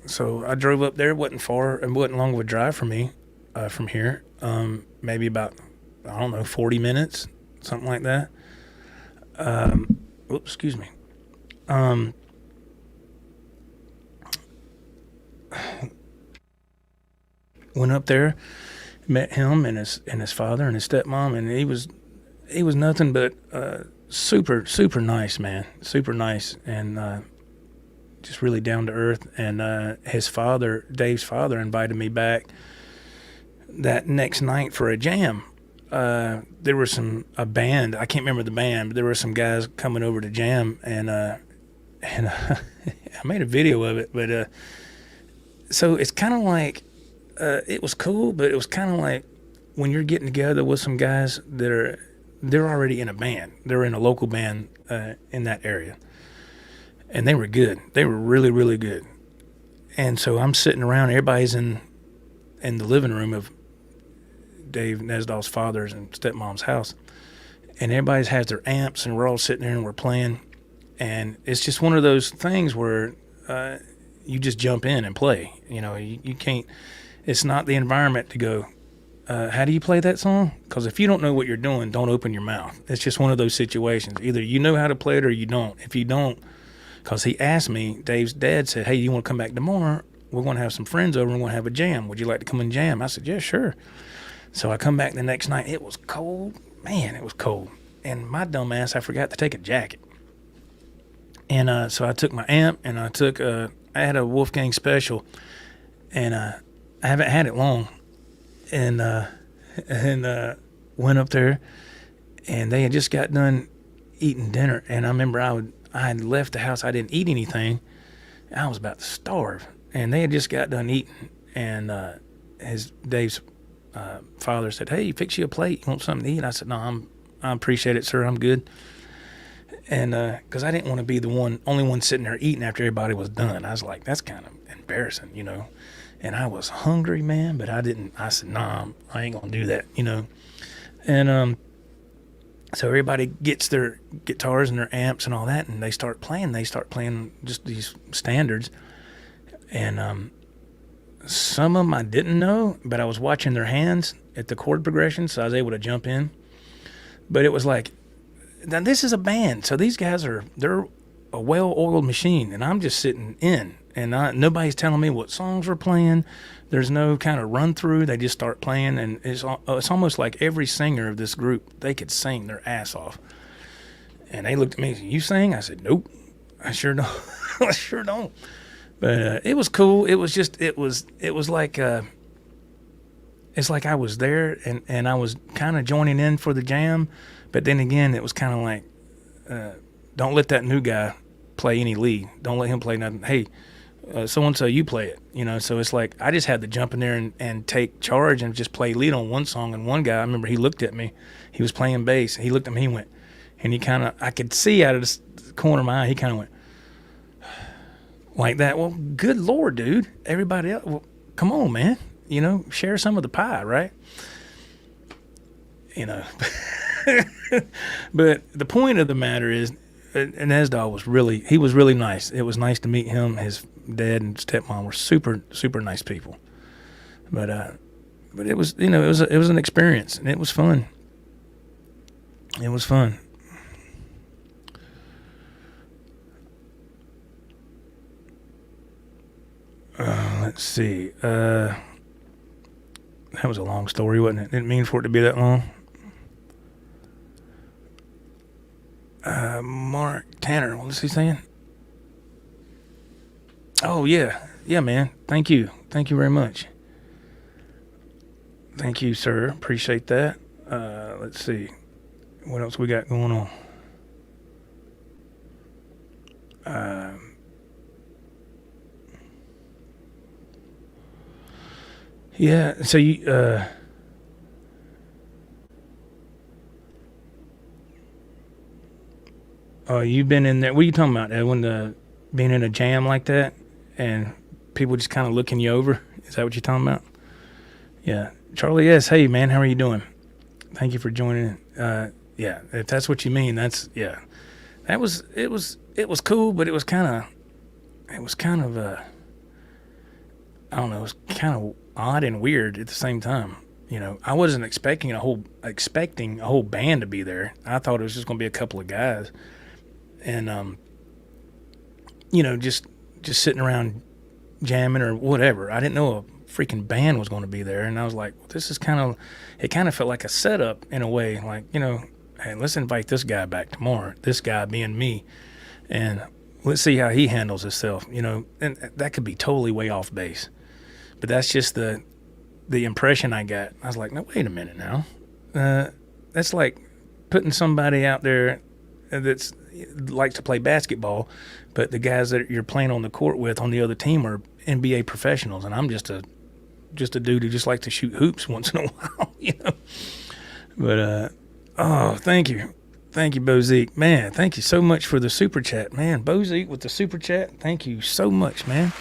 [SPEAKER 1] So I drove up there. It wasn't far, and wasn't long of a drive for me from here. Maybe about, I don't know, 40 minutes, something like that. Oops, excuse me. Went up there, met him and his father and his stepmom, and he was nothing but super nice, man, super nice, and just really down to earth. And his father, Dave's father, invited me back that next night for a jam. There was a band, I can't remember the band, but there were some guys coming over to jam, and I made a video of it. But so it's kind of like, it was cool, but it was kind of like when you're getting together with some guys that they're already in a band. They're in a local band in that area, and they were good. They were really, really good. And so I'm sitting around. Everybody's in the living room of Dave Nesdahl's father's and stepmom's house, and everybody has their amps, and we're all sitting there and we're playing. And it's just one of those things where you just jump in and play. You can't. It's not the environment to go, how do you play that song? Because if you don't know what you're doing, don't open your mouth. It's just one of those situations. Either you know how to play it or you don't. If you don't, because he asked me, Dave's dad said, hey, you want to come back tomorrow? We're going to have some friends over and we're going to have a jam. Would you like to come and jam? I said, yeah, sure. So I come back the next night. It was cold. Man, it was cold. And my dumb ass, I forgot to take a jacket. And so I took my amp, and I had a Wolfgang Special, and I haven't had it long, and went up there, and they had just got done eating dinner, and I remember I had left the house. I didn't eat anything. I was about to starve, and they had just got done eating, and Dave's father said, hey, fix you a plate. You want something to eat? I said, no, I appreciate it, sir. I'm good. And because I didn't want to be the only one sitting there eating after everybody was done. I was like, that's kind of embarrassing, And I was hungry, man, but I said, nah, I ain't going to do that, And so everybody gets their guitars and their amps and all that, and they start playing. They start playing just these standards. And some of them I didn't know, but I was watching their hands at the chord progression, so I was able to jump in. But it was like, now this is a band, so these guys they're a well-oiled machine, and I'm just sitting in. And nobody's telling me what songs we're playing. There's no kind of run-through. They just start playing, and it's almost like every singer of this group, they could sing their ass off. And they looked at me and said, you sing? I said, nope, I sure don't. I sure don't. But it was cool. It was just, it was like, it's like I was there, and I was kind of joining in for the jam. But then again, it was kind of like, don't let that new guy play any lead. Don't let him play nothing. Hey, so-and-so, you play it, So it's like I just had to jump in there and take charge and just play lead on one song. And one guy, I remember he looked at me. He was playing bass. He looked at me, he went, and he kind of, I could see out of the corner of my eye, he kind of went like that. Well, good Lord, dude. Everybody else, well, come on, man. Share some of the pie, right? But the point of the matter is, Nesdahl was really nice. It was nice to meet him. His dad and stepmom were super, super nice people. But it was, it was an experience, and it was fun. It was fun. Let's see. That was a long story, wasn't it? Didn't mean for it to be that long. Mark Tanner, what was he saying? Oh, yeah. Yeah, man. Thank you. Thank you very much. Thank you, sir. Appreciate that. Let's see. What else we got going on? Yeah, so you've been in there. What are you talking about, Edwin? Being in a jam like that and people just kind of looking you over? Is that what you're talking about? Yeah. Charlie S., hey, man, how are you doing? Thank you for joining. Yeah, if that's what you mean, yeah. It was cool, but it was kind of, I don't know, it was kind of odd and weird at the same time. You know, I wasn't expecting a whole band to be there. I thought it was just going to be a couple of guys, and you know, just sitting around jamming or whatever. I didn't know a freaking band was going to be there, and I was like, well, this is it kind of felt like a setup in a way, like, you know, hey, let's invite this guy back tomorrow. This guy being me, and let's see how he handles himself. You know, and that could be totally way off base. But that's just the impression I got. I was like, no, wait a minute now. That's like putting somebody out there that's likes to play basketball, but the guys that you're playing on the court with on the other team are NBA professionals, and I'm just a dude who just likes to shoot hoops once in a while, you know. But oh, thank you, Bozeek, man. Thank you so much for the super chat, man. Bozeek with the super chat. Thank you so much, man.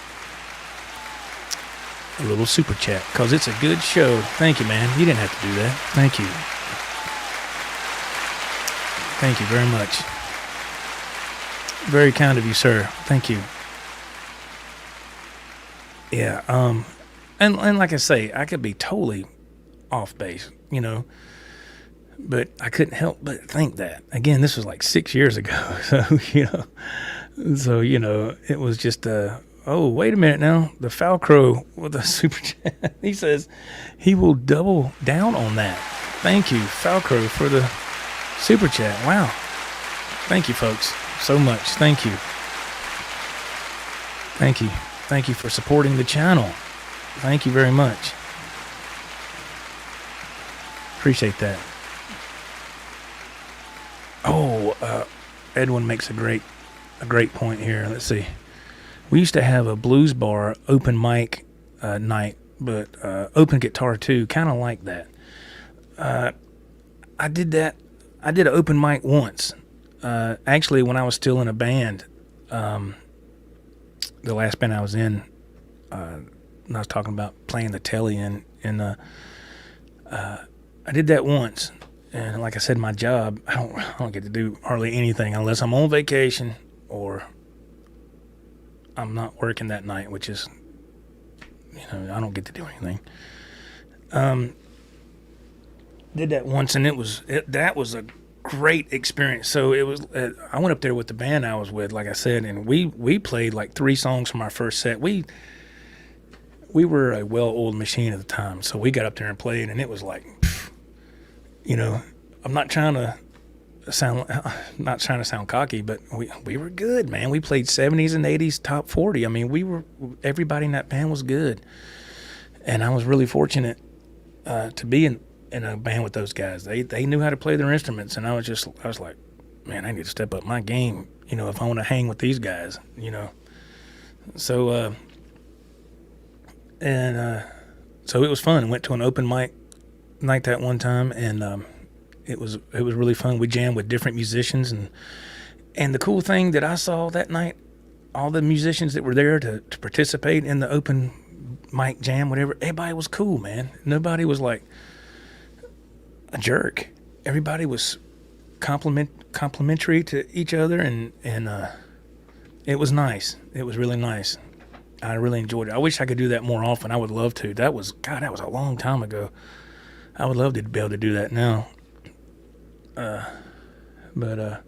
[SPEAKER 1] A little super chat because it's a good show. Thank you, man. You didn't have to do that. Thank you. Thank you very much. Very kind of you, sir. Thank you. Yeah. And like I say, I could be totally off base, you know, but I couldn't help but think that. Again, this was like 6 years ago, so you know, it was just oh, wait a minute now. The Falcro with a super chat. He says he will double down on that. Thank you, Falcro, for the super chat. Wow. Thank you, folks, so much. Thank you. Thank you. Thank you for supporting the channel. Thank you very much. Appreciate that. Oh, Edwin makes a great point here. Let's see. We used to have a blues bar open mic night, but open guitar too, kind of like that. I did that. I did an open mic once. Actually, when I was still in a band, the last band I was in, and I was talking about playing the Tele, and I did that once. And like I said, my job, I don't get to do hardly anything unless I'm on vacation or I'm not working that night, which is, you know, I don't get to do anything. Did that once, and that was a great experience. So it was. I went up there with the band I was with, like I said, and we played like 3 songs from our first set. We were a well-oiled machine at the time, so we got up there and played, and it was like, you know, I'm not trying to sound cocky, but we were good, man. We played 70s and 80s top 40. I mean, everybody in that band was good, and I was really fortunate to be in a band with those guys. They knew how to play their instruments, and I was like, man, I need to step up my game, you know, if I want to hang with these guys, you know. So so it was fun. Went to an open mic night that one time, and it was really fun. We jammed with different musicians, and the cool thing that I saw that night, all the musicians that were there to participate in the open mic jam, whatever, everybody was cool, man. Nobody was like a jerk. Everybody was complimentary to each other, and it was nice. It was really nice. I really enjoyed it. I wish I could do that more often. I would love to. That was a long time ago. I would love to be able to do that now. But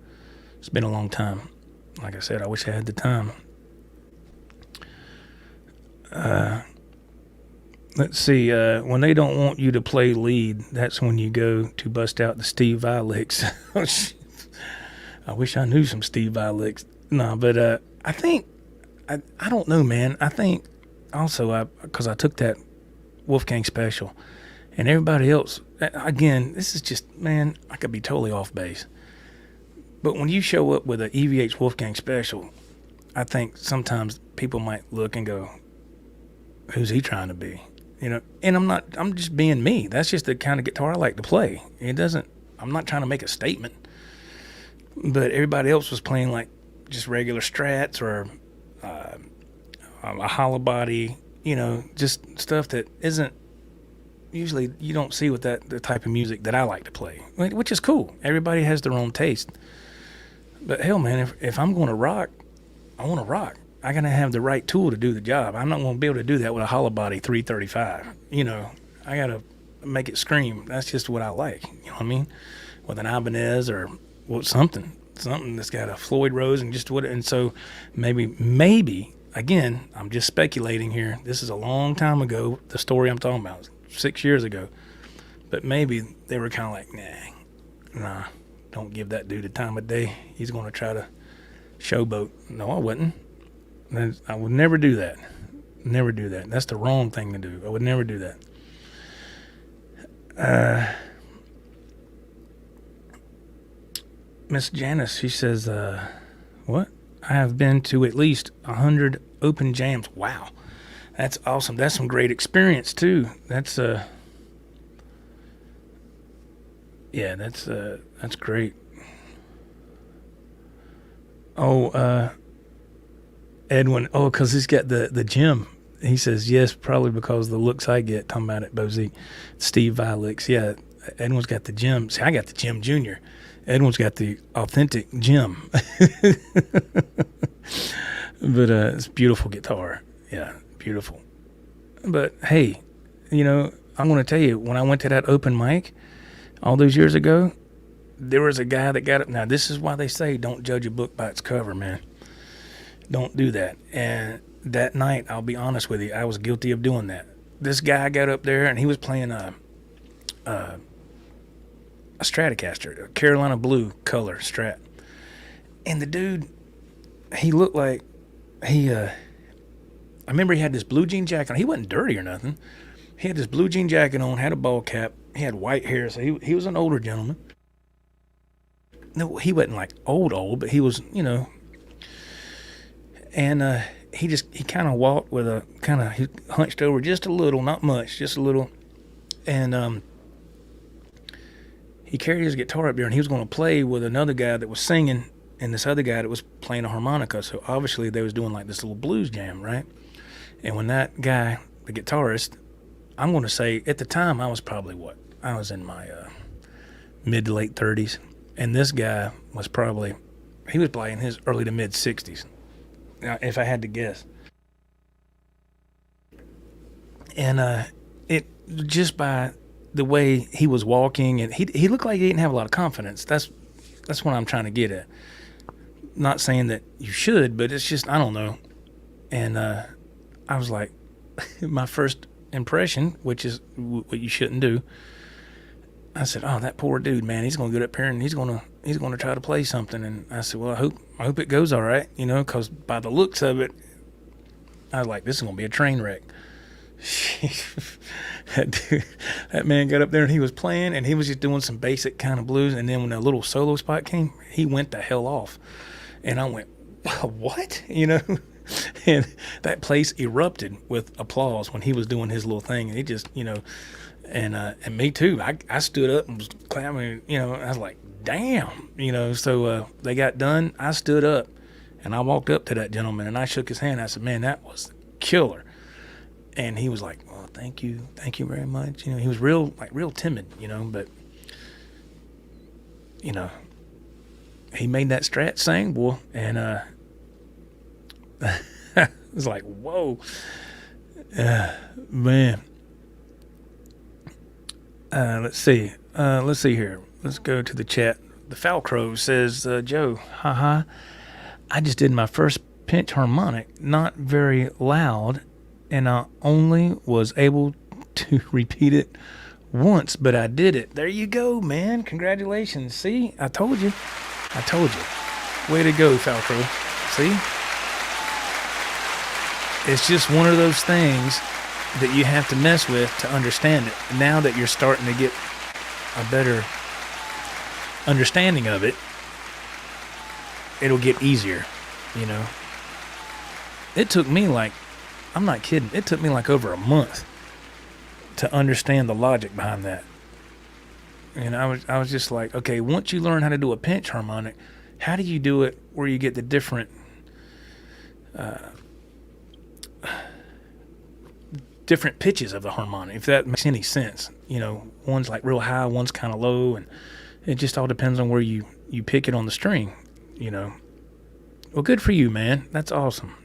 [SPEAKER 1] it's been a long time. Like I said, I wish I had the time. Let's see. When they don't want you to play lead, that's when you go to bust out the Steve Vai licks. Oh, shit. I wish I knew some Steve Vai licks. No, but I think, I don't know, man. I think also, because I took that Wolfgang special, and everybody else, again, this is just, man, I could be totally off base. But when you show up with an EVH Wolfgang special, I think sometimes people might look and go, who's he trying to be? You know, and I'm just being me. That's just the kind of guitar I like to play. I'm not trying to make a statement. But everybody else was playing like just regular Strats or a hollow body, you know, just stuff that isn't usually you don't see with the type of music that I like to play, which is cool. Everybody has their own taste. But hell, man, if I'm going to rock, I want to rock. I gotta have the right tool to do the job. I'm not going to be able to do that with a hollow body 335. You know, I gotta make it scream. That's just what I like. You know what I mean? With an Ibanez or something that's got a Floyd Rose and just what. And so maybe again, I'm just speculating here. This is a long time ago. The story I'm talking about, 6 years ago. But maybe they were kind of like, nah, don't give that dude the time of day. He's going to try to showboat. No, I wouldn't. I would never do that. Never do that. That's the wrong thing to do. I would never do that. Miss Janice, she says, what? I have been to at least 100 open jams. Wow. That's awesome. That's some great experience, too. That's great. Edwin, because he's got the gym. He says, yes, probably because of the looks I get, talking about it, Bozy. Steve Vilix. Yeah, Edwin's got the gym. See, I got the Jim Jr. Edwin's got the authentic Jim. But it's a beautiful guitar. Yeah, beautiful. But, hey, you know, I'm going to tell you, when I went to that open mic all those years ago, there was a guy that got up. Now, this is why they say don't judge a book by its cover, man. Don't do that. And that night, I'll be honest with you, I was guilty of doing that. This guy got up there, and he was playing a Stratocaster, a Carolina Blue color Strat. And the dude, he looked like I remember he had this blue jean jacket on. He wasn't dirty or nothing. He had this blue jean jacket on, had a ball cap. He had white hair, so he was an older gentleman. No, he wasn't like old, but he was, you know. And he kind of walked with he hunched over just a little, not much, just a little. And he carried his guitar up there, and he was going to play with another guy that was singing and this other guy that was playing a harmonica. So obviously they was doing like this little blues jam, right? And when that guy, the guitarist, I'm going to say at the time I was probably I was in my mid to late 30s. And this guy was he was probably in his early to mid 60s. Now, if I had to guess. And it just by the way he was walking, and he looked like he didn't have a lot of confidence. That's what I'm trying to get at. Not saying that you should, but it's just, I don't know. And I was like, my first impression, which is what you shouldn't do, I said, oh, that poor dude, man, he's going to get up here and he's going to try to play something. And I said, well, I hope it goes all right, you know, because by the looks of it, I was like, this is going to be a train wreck. That man got up there and he was playing, and he was just doing some basic kind of blues. And then when a little solo spot came, he went the hell off. And I went, what? You know? And that place erupted with applause when he was doing his little thing. And he just, you know, and me too. I stood up and was clapping, you know. I was like, damn, you know. So they got done. I stood up and I walked up to that gentleman and I shook his hand. I said, man, that was killer. And he was like, well, thank you very much. You know, he was real timid, you know, but, you know, he made that Strat sing, boy. And it was like, whoa, man. Let's see here. Let's go to the chat. The Foul Crow says, Joe, haha, I just did my first pinch harmonic, not very loud, and I only was able to repeat it once, but I did it. There you go, man. Congratulations. See, I told you. Way to go, Foul Crow. See? It's just one of those things that you have to mess with to understand it. Now that you're starting to get a better understanding of it, it'll get easier, you know. It took me I'm not kidding, it took me over a month to understand the logic behind that. And I was just like, okay, once you learn how to do a pinch harmonic, how do you do it where you get the different different pitches of the harmonic, if that makes any sense. You know, one's like real high, one's kind of low, and it just all depends on where you pick it on the string, you know. Well, good for you, man. That's awesome.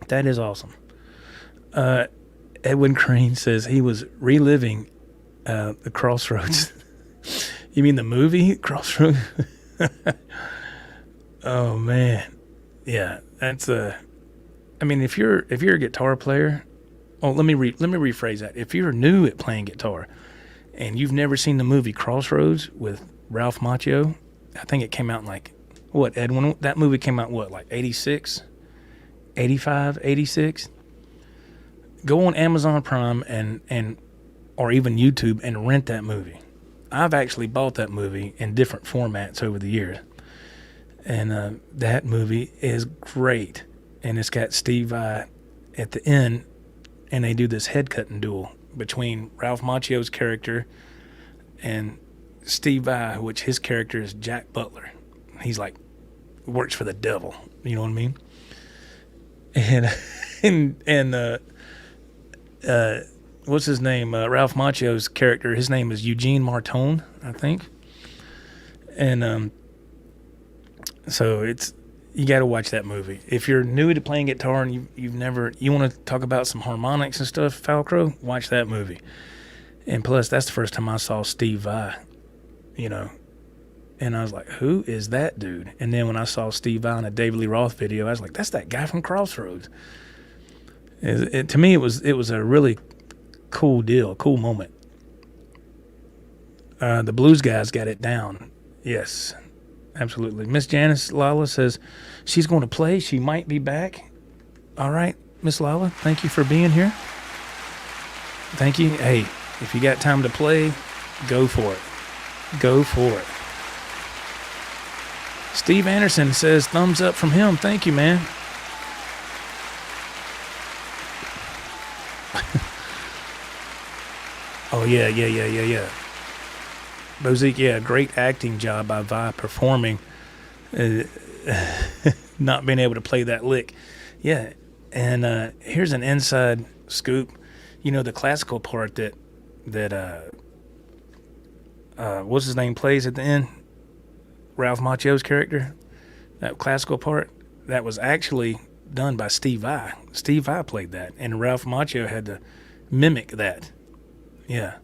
[SPEAKER 1] That is awesome. Edwin Crane says he was reliving the Crossroads. You mean the movie Crossroads? Oh man, yeah. That's I mean, if you're a guitar player, let me rephrase that. If you're new at playing guitar and you've never seen the movie Crossroads with Ralph Macchio, I think it came out in what, Edwin? That movie came out what, 86, 85, 86? Go on Amazon Prime and or even YouTube and rent that movie. I've actually bought that movie in different formats over the years. And that movie is great. And it's got Steve Vai at the end, and they do this head-cutting duel between Ralph Macchio's character and Steve Vai, which his character is Jack Butler. He's works for the devil, you know what I mean? And what's his name? Ralph Macchio's character, his name is Eugene Martone, I think. And so you got to watch that movie. If you're new to playing guitar and you want to talk about some harmonics and stuff, Falcro, watch that movie. And plus, that's the first time I saw Steve Vai, you know. And I was like, who is that dude? And then when I saw Steve Vai in a David Lee Roth video, I was like, that's that guy from Crossroads. To me, it was a really cool deal, cool moment. The blues guys got it down. Yes, absolutely. Miss Janice Lala says she's going to play. She might be back. All right, Miss Lala, thank you for being here. Thank you. Hey, if you got time to play, go for it. Go for it. Steve Anderson says thumbs up from him. Thank you, man. Oh, yeah. Bozique, yeah, great acting job by Vi performing, not being able to play that lick. Yeah, and here's an inside scoop. You know, the classical part that what's his name plays at the end? Ralph Macchio's character? That classical part? That was actually done by Steve Vai. Steve Vai played that, and Ralph Macchio had to mimic that. Yeah.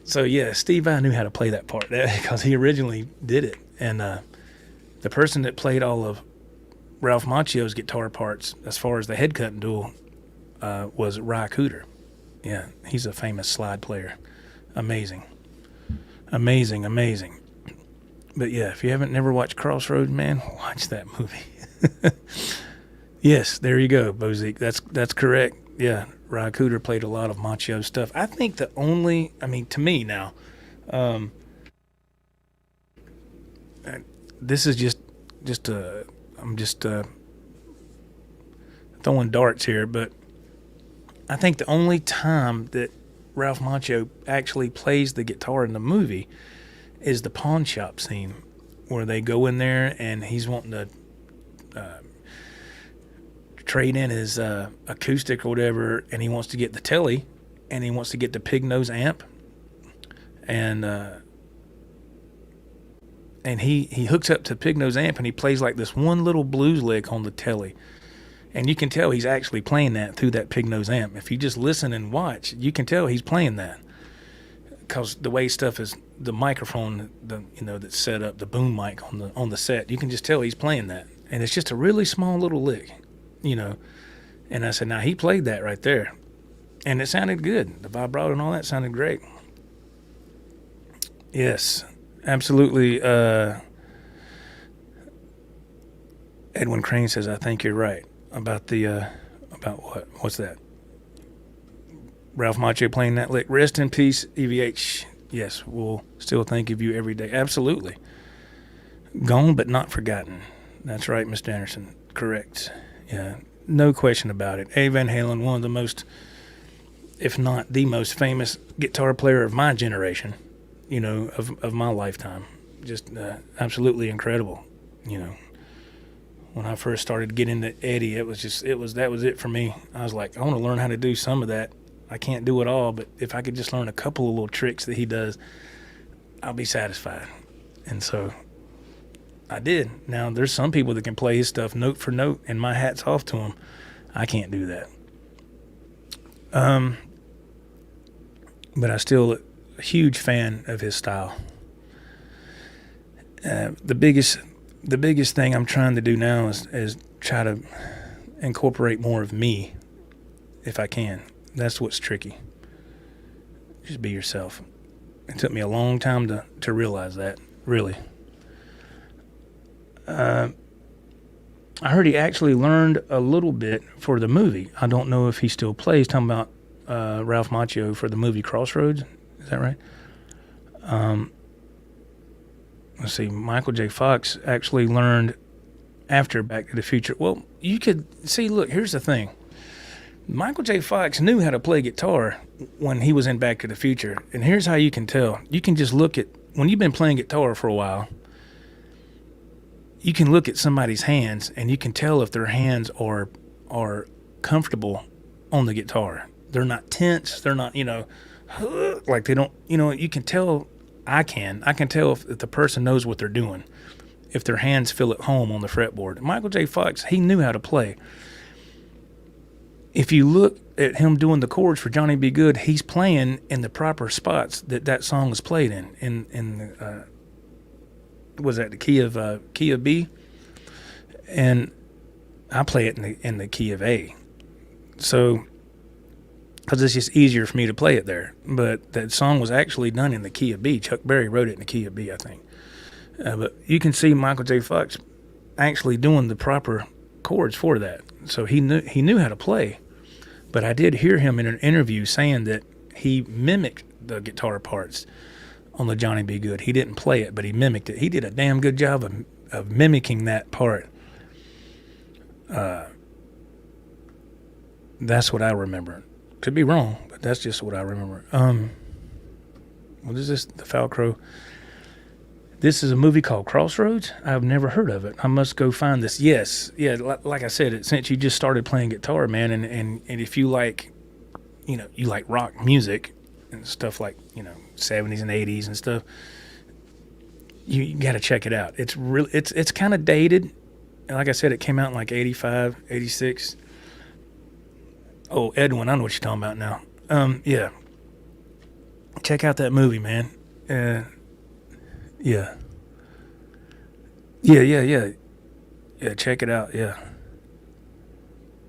[SPEAKER 1] So, yeah, Steve Vai knew how to play that part because he originally did it. And the person that played all of Ralph Macchio's guitar parts, as far as the head-cutting duel, was Ry Cooder. Yeah, he's a famous slide player. Amazing. But, yeah, if you haven't never watched Crossroads, man, watch that movie. Yes, there you go, Bozique. That's correct. Yeah, Ry Cooder played a lot of Macchio stuff. I think to me now, this is I'm just throwing darts here, but I think the only time that Ralph Macchio actually plays the guitar in the movie is the pawn shop scene where they go in there and he's wanting to trade in his acoustic or whatever, and he wants to get the Tele, and he wants to get the pig nose amp, and he hooks up to pig nose amp and he plays this one little blues lick on the Tele, and you can tell he's actually playing that through that pig nose amp. If you just listen and watch, you can tell he's playing that because the way stuff is, the microphone, that's set up, the boom mic on the set, you can just tell he's playing that, and it's just a really small little lick. And I said, now he played that right there, and it sounded good. The vibrato and all that sounded great. Yes, absolutely. Edwin Crane says, I think you're right. about what? What's that? Ralph Macchio playing that lick. Rest in peace, EVH. Yes, we'll still think of you every day. Absolutely. Gone but not forgotten. That's right, Mr. Anderson. Correct. Yeah, no question about it. Eddie Van Halen, one of the most, if not the most famous guitar player of my generation, of my lifetime. Just absolutely incredible, When I first started getting into Eddie, that was it for me. I was like, I want to learn how to do some of that. I can't do it all, but if I could just learn a couple of little tricks that he does, I'll be satisfied. And so I did. Now, there's some people that can play his stuff note for note, and my hat's off to them. I can't do that. But I'm still a huge fan of his style. The biggest thing I'm trying to do now is try to incorporate more of me, if I can. That's what's tricky. Just be yourself. It took me a long time to realize that, really. I heard he actually learned a little bit for the movie. I don't know if he still plays. Talking about Ralph Macchio for the movie Crossroads. Is that right? Let's see. Michael J. Fox actually learned after Back to the Future. Well, you could see, look, here's the thing. Michael J. Fox knew how to play guitar when he was in Back to the Future. And here's how you can tell. You can just look at, when you've been playing guitar for a while, you can look at somebody's hands and you can tell if their hands are comfortable on the guitar. They're not tense. They're not, like they don't, you can tell, I can tell if the person knows what they're doing, if their hands feel at home on the fretboard. Michael J. Fox, he knew how to play. If you look at him doing the chords for Johnny B. Good, he's playing in the proper spots that song is played in was that the key of B? And I play it in the key of A. So, because it's just easier for me to play it there. But that song was actually done in the key of B. Chuck Berry wrote it in the key of B, I think. But you can see Michael J. Fox actually doing the proper chords for that. So he knew how to play. But I did hear him in an interview saying that he mimicked the guitar parts on the Johnny B. Good. He didn't play it, but he mimicked it. He did a damn good job of mimicking that part. That's what I remember. Could be wrong, but that's just what I remember. What is this? The Foul Crow. This is a movie called Crossroads. I've never heard of it. I must go find this. Yes. Yeah, like I said, since you just started playing guitar, man, and if you like, you like rock music and stuff like, 70s and 80s and stuff, you got to check it out. It's really, it's kind of dated. And like I said, it came out in like 85, 86. Oh, Edwin, I know what you're talking about now. Yeah. Check out that movie, man. Yeah. Yeah, check it out, yeah.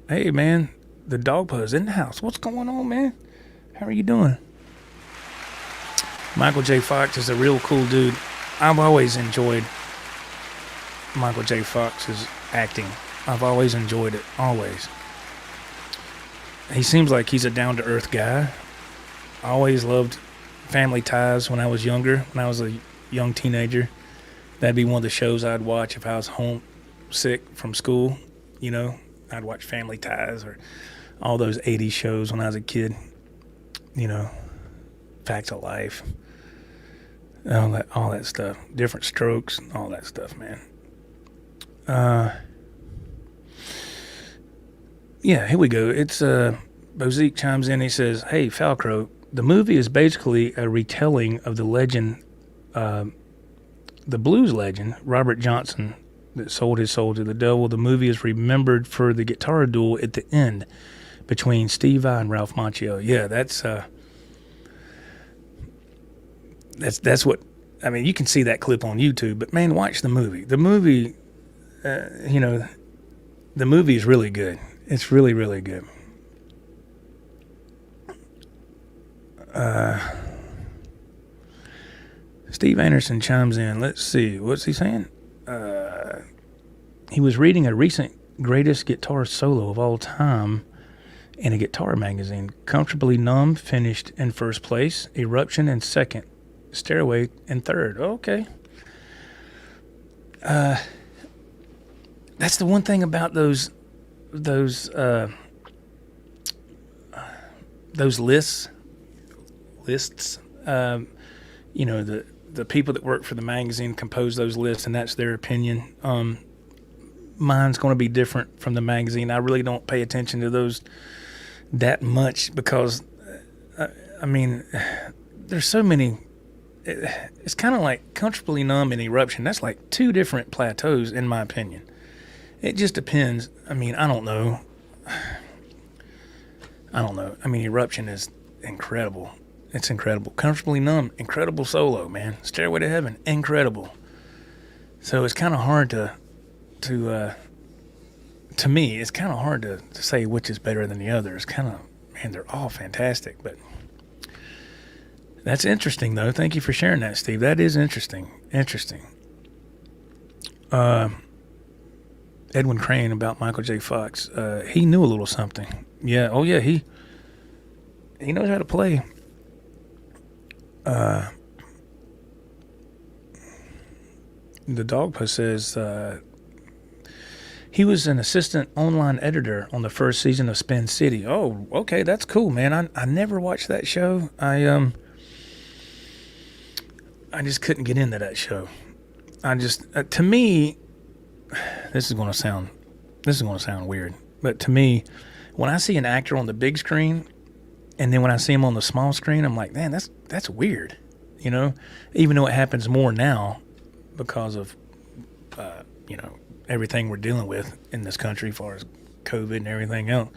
[SPEAKER 1] Hey, man, the dog puzz in the house. What's going on, man? How are you doing? Michael J. Fox is a real cool dude. I've always enjoyed Michael J. Fox's acting. I've always enjoyed it, always. He seems like he's a down-to-earth guy. I always loved Family Ties when I was younger, when I was a young teenager. That'd be one of the shows I'd watch if I was homesick from school. I'd watch Family Ties or all those 80s shows when I was a kid. Facts of Life, all that stuff. Different Strokes, all that stuff, man. Yeah, here we go. It's Bozique chimes in. He says, "Hey, Falcro, the movie is basically a retelling of the legend." The blues legend, Robert Johnson, that sold his soul to the devil. The movie is remembered for the guitar duel at the end between Steve Vai and Ralph Macchio. Yeah, that's what, I mean, you can see that clip on YouTube, but man, watch the movie. The movie, the movie is really good. It's really, really good. Steve Anderson chimes in. Let's see. What's he saying? He was reading a recent greatest guitar solo of all time in a guitar magazine. Comfortably Numb finished in first place. Eruption in second. Stairway in third. Okay. That's the one thing about those lists. You know, the people that work for the magazine compose those lists, and that's their opinion. Mine's going to be different from the magazine. I really don't pay attention to those that much because, I mean, there's so many. It's kind of like Comfortably Numb and Eruption. That's like two different plateaus, in my opinion. It just depends. I mean, I don't know. I mean, Eruption is incredible. It's incredible. Comfortably Numb, incredible solo, man. Stairway to Heaven, incredible. So it's kind of hard to me, it's kind of hard to say which is better than the other. It's kind of, man, they're all fantastic. But that's interesting, though. Thank you for sharing that, Steve. That is interesting. Edwin Crane about Michael J. Fox. He knew a little something. Yeah. Oh, yeah. He knows how to play. The Dog Post says he was an assistant online editor on the first season of Spin City. Oh, okay, that's cool, man. I never watched that show. I just couldn't get into that show. I just to me, this is going to sound weird, but to me, when I see an actor on the big screen, and then when I see him on the small screen, I'm like, man, that's weird, you know. Even though it happens more now because of you know, everything we're dealing with in this country as far as COVID and everything else.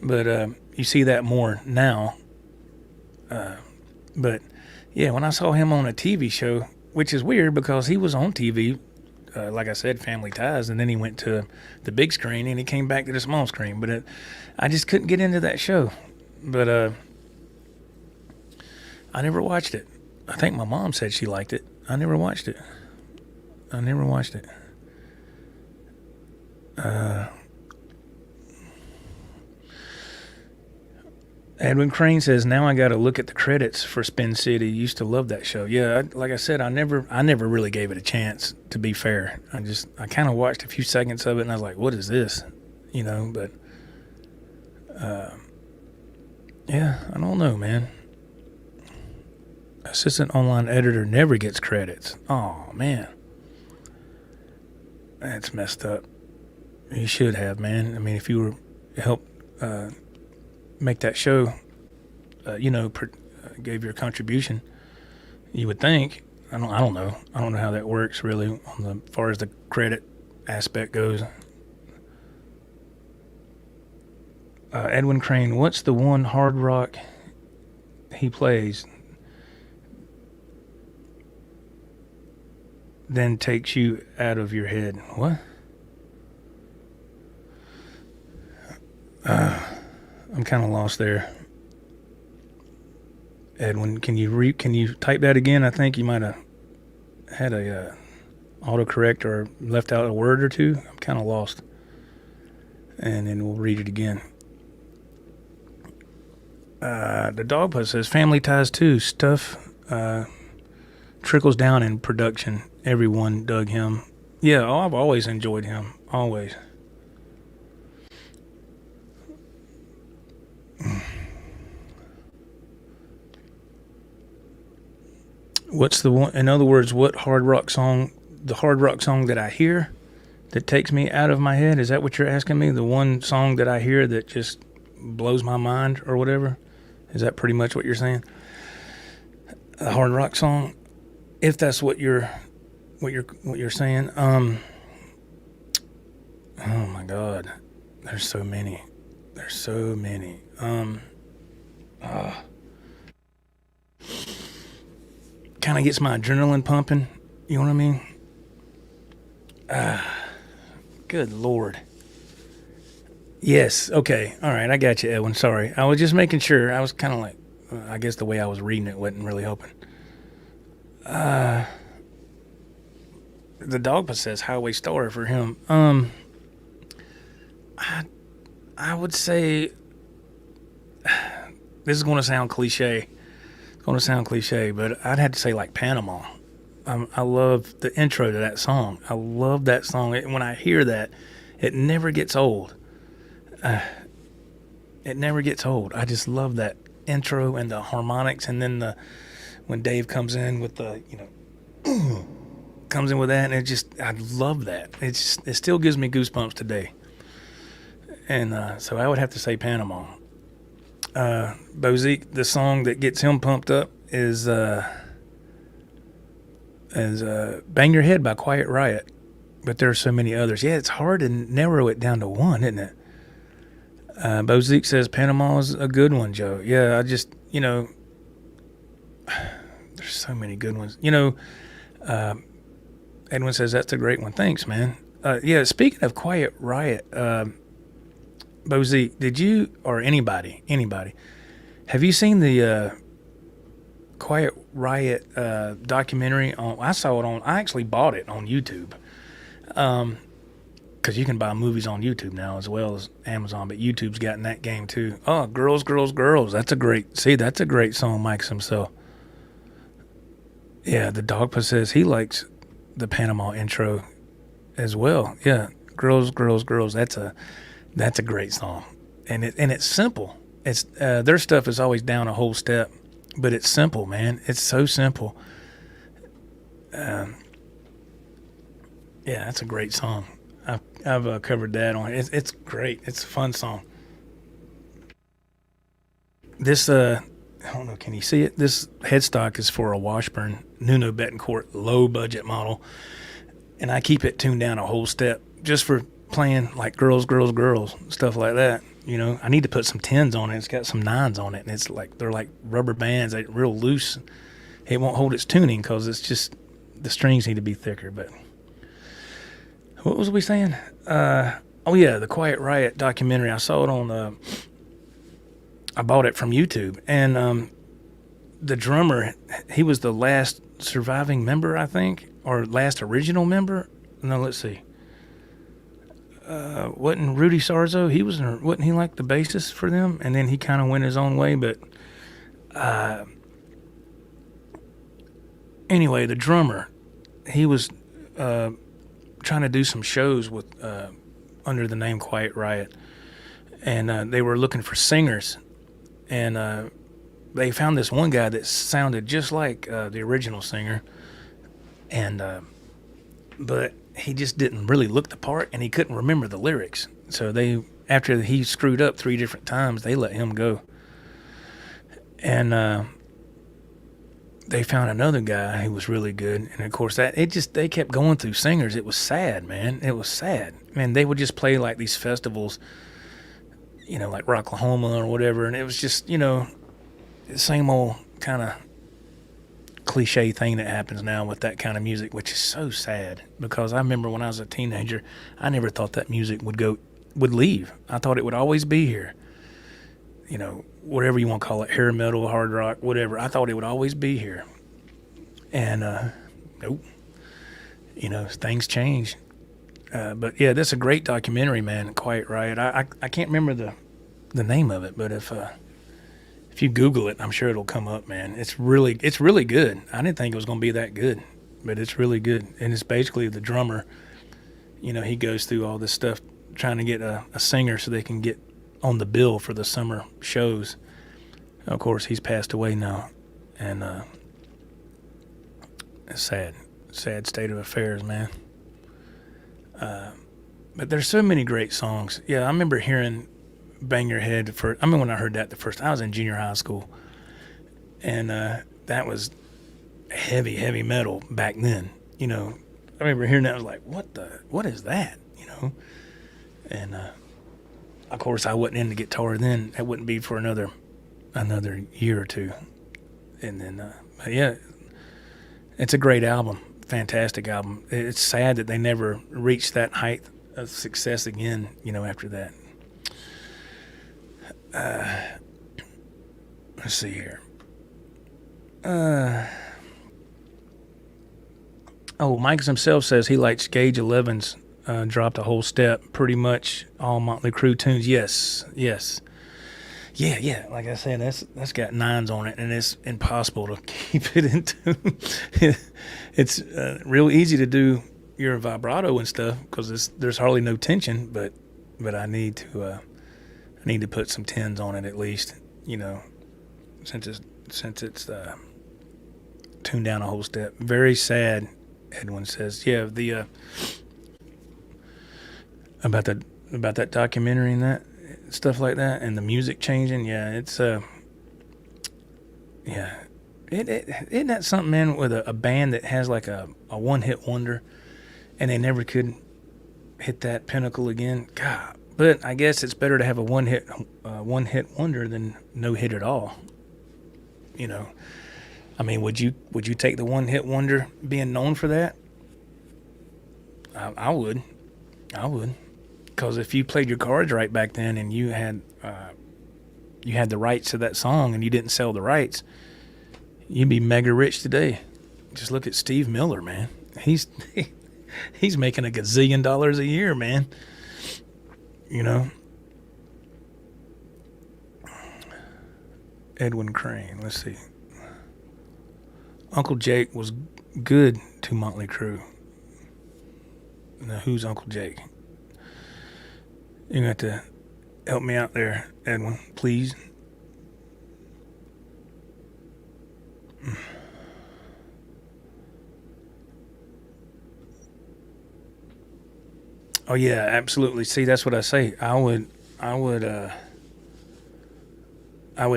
[SPEAKER 1] But you see that more now. But yeah, when I saw him on a TV show, which is weird because he was on TV, like I said, Family Ties, and then he went to the big screen and he came back to the small screen. But I just couldn't get into that show. But I never watched it. I think my mom said she liked it. I never watched it. Edwin Crane says, now I got to look at the credits for Spin City. Used to love that show. Yeah, like I said, I never really gave it a chance, to be fair. I kind of watched a few seconds of it and I was like, what is this? You know, but yeah, I don't know, man. Assistant online editor never gets credits. Oh, man. That's messed up. You should have, man. I mean, if you were help make that show, you know, gave your contribution, you would think. I don't know. I don't know how that works really as far as the credit aspect goes. Edwin Crane, what's the one hard rock he plays then takes you out of your head? What? I'm kind of lost there. Edwin, can you type that again? I think you might have had a autocorrect or left out a word or two. I'm kind of lost. And then we'll read it again. The Dog Post says, Family Ties too. Stuff trickles down in production. Everyone dug him. Yeah, I've always enjoyed him. Always. What's the one? In other words, what hard rock song? The hard rock song that I hear that takes me out of my head? Is that what you're asking me? The one song that I hear that just blows my mind or whatever? Is that pretty much what you're saying? A hard rock song, if that's what you're saying. Oh my God, there's so many. Kind of gets my adrenaline pumping. You know what I mean? Good Lord. Yes. Okay. All right. I got you, Edwin. Sorry. I was just making sure. I was kind of like, I guess the way I was reading it wasn't really helping. The Dogpa says Highway Star for him. I would say this is going to sound cliche. It's going to sound cliche, but I'd have to say like Panama. I love the intro to that song. I love that song. When I hear that, it never gets old. It never gets old. I just love that intro and the harmonics, and then when Dave comes in with the comes in with that, and I love that. It still gives me goosebumps today. And so I would have to say Panama. Bozique, the song that gets him pumped up is Bang Your Head by Quiet Riot. But there are so many others. Yeah, it's hard to narrow it down to one, isn't it? Bozique says Panama is a good one, Joe. Yeah, I just, there's so many good ones. Edwin says that's a great one. Thanks, man. Yeah, speaking of Quiet Riot, Bozique, did you, or anybody, have you seen the Quiet Riot documentary? I actually bought it on YouTube. Because you can buy movies on YouTube now as well as Amazon, but YouTube's gotten that game too. Oh, Girls, Girls, Girls. That's a great song, Mike's himself. Yeah, the Dogpa says he likes the Panama intro as well. Yeah, Girls, Girls, Girls. That's a great song, and it's simple. It's their stuff is always down a whole step, but it's simple, man. It's so simple. Yeah, that's a great song. I've covered that on. It's great. It's a fun song. This I don't know. Can you see it? This headstock is for a Washburn Nuno Betancourt low budget model, and I keep it tuned down a whole step just for playing like Girls, Girls, Girls, stuff like that. I need to put some 10s on it. It's got some 9s on it, and it's like they're like rubber bands. They're real loose. It won't hold its tuning because it's just the strings need to be thicker. But what was we saying? The Quiet Riot documentary. I saw it on. I bought it from YouTube, and the drummer, he was the last surviving member, I think, or last original member. No, let's see. Wasn't Rudy Sarzo? Wasn't he like the bassist for them? And then he kind of went his own way. But anyway, the drummer, he was trying to do some shows with under the name Quiet Riot, and they were looking for singers, and they found this one guy that sounded just like the original singer, and but he just didn't really look the part, and he couldn't remember the lyrics. So after he screwed up 3 different times, they let him go, and they found another guy who was really good, and of course they kept going through singers. It was sad, man. It was sad. Man, they would just play like these festivals, like Rocklahoma or whatever, and it was just, the same old kind of cliche thing that happens now with that kind of music, which is so sad, because I remember when I was a teenager, I never thought that music would leave. I thought it would always be here. Whatever you want to call it, hair metal, hard rock, whatever. I thought it would always be here. And, nope. Things change. But yeah, that's a great documentary, man, Quiet Riot. I can't remember the name of it, but if you Google it, I'm sure it'll come up, man. It's really good. I didn't think it was going to be that good, but it's really good. And it's basically the drummer, he goes through all this stuff trying to get a singer so they can get on the bill for the summer shows. Of course, he's passed away now, and it's sad state of affairs, man. But there's so many great songs. Yeah, I remember hearing Bang Your Head when I heard that the first time, I was in junior high school, and that was heavy metal back then. I remember hearing that. I was like, what is that? And of course, I wasn't into guitar then. That wouldn't be for another year or two. And then, but yeah, it's a great album, fantastic album. It's sad that they never reached that height of success again, after that. Let's see here. Mike himself says he likes Gage 11's dropped a whole step, pretty much all Motley Crue tunes. Yes. Yeah. Like I said, that's got 9s on it, and it's impossible to keep it in tune. It's real easy to do your vibrato and stuff because there's hardly no tension, but I need to put some 10s on it at least, since it's tuned down a whole step. Very sad, Edwin says. Yeah, the about that documentary and that stuff like that, and the music changing. Yeah, it's yeah. Isn't that something, man, with a band that has like a one-hit wonder, and they never could hit that pinnacle again? God, but I guess it's better to have a one-hit wonder than no hit at all. I mean, would you take the one-hit wonder being known for that? I would, because if you played your cards right back then and you had the rights to that song and you didn't sell the rights, you'd be mega rich today. Just look at Steve Miller, man. He's making $1 gazillion a year, man. Edwin Crane. Let's see. Uncle Jake was good to Motley Crue. Now, who's Uncle Jake? You're going to have to help me out there, Edwin, please. Oh, yeah, absolutely. See, that's what I say. I would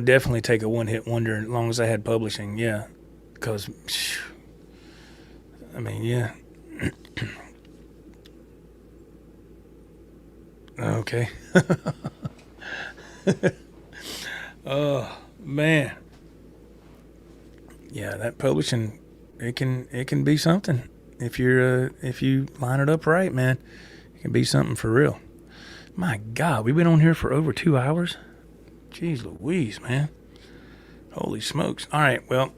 [SPEAKER 1] definitely take a one-hit wonder as long as I had publishing, yeah. Because, I mean, yeah. Okay. Oh, man. Yeah, that publishing, it can be something. If you line it up right, man, it can be something for real. My God, we've been on here for over 2 hours. Jeez Louise, man. Holy smokes. All right, well,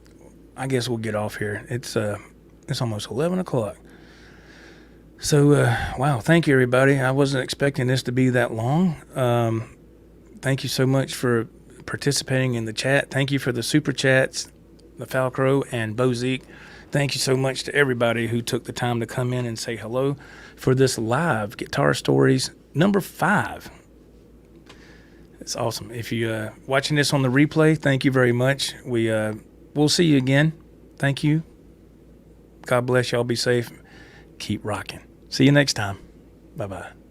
[SPEAKER 1] I guess we'll get off here. It's almost 11 o'clock. So, wow, thank you, everybody. I wasn't expecting this to be that long. Thank you so much for participating in the chat. Thank you for the super chats, the Falcro and Bozique. Thank you so much to everybody who took the time to come in and say hello for this live Guitar Stories number 5. It's awesome. If you're watching this on the replay, thank you very much. We'll see you again. Thank you. God bless y'all. Be safe. Keep rocking. See you next time. Bye-bye.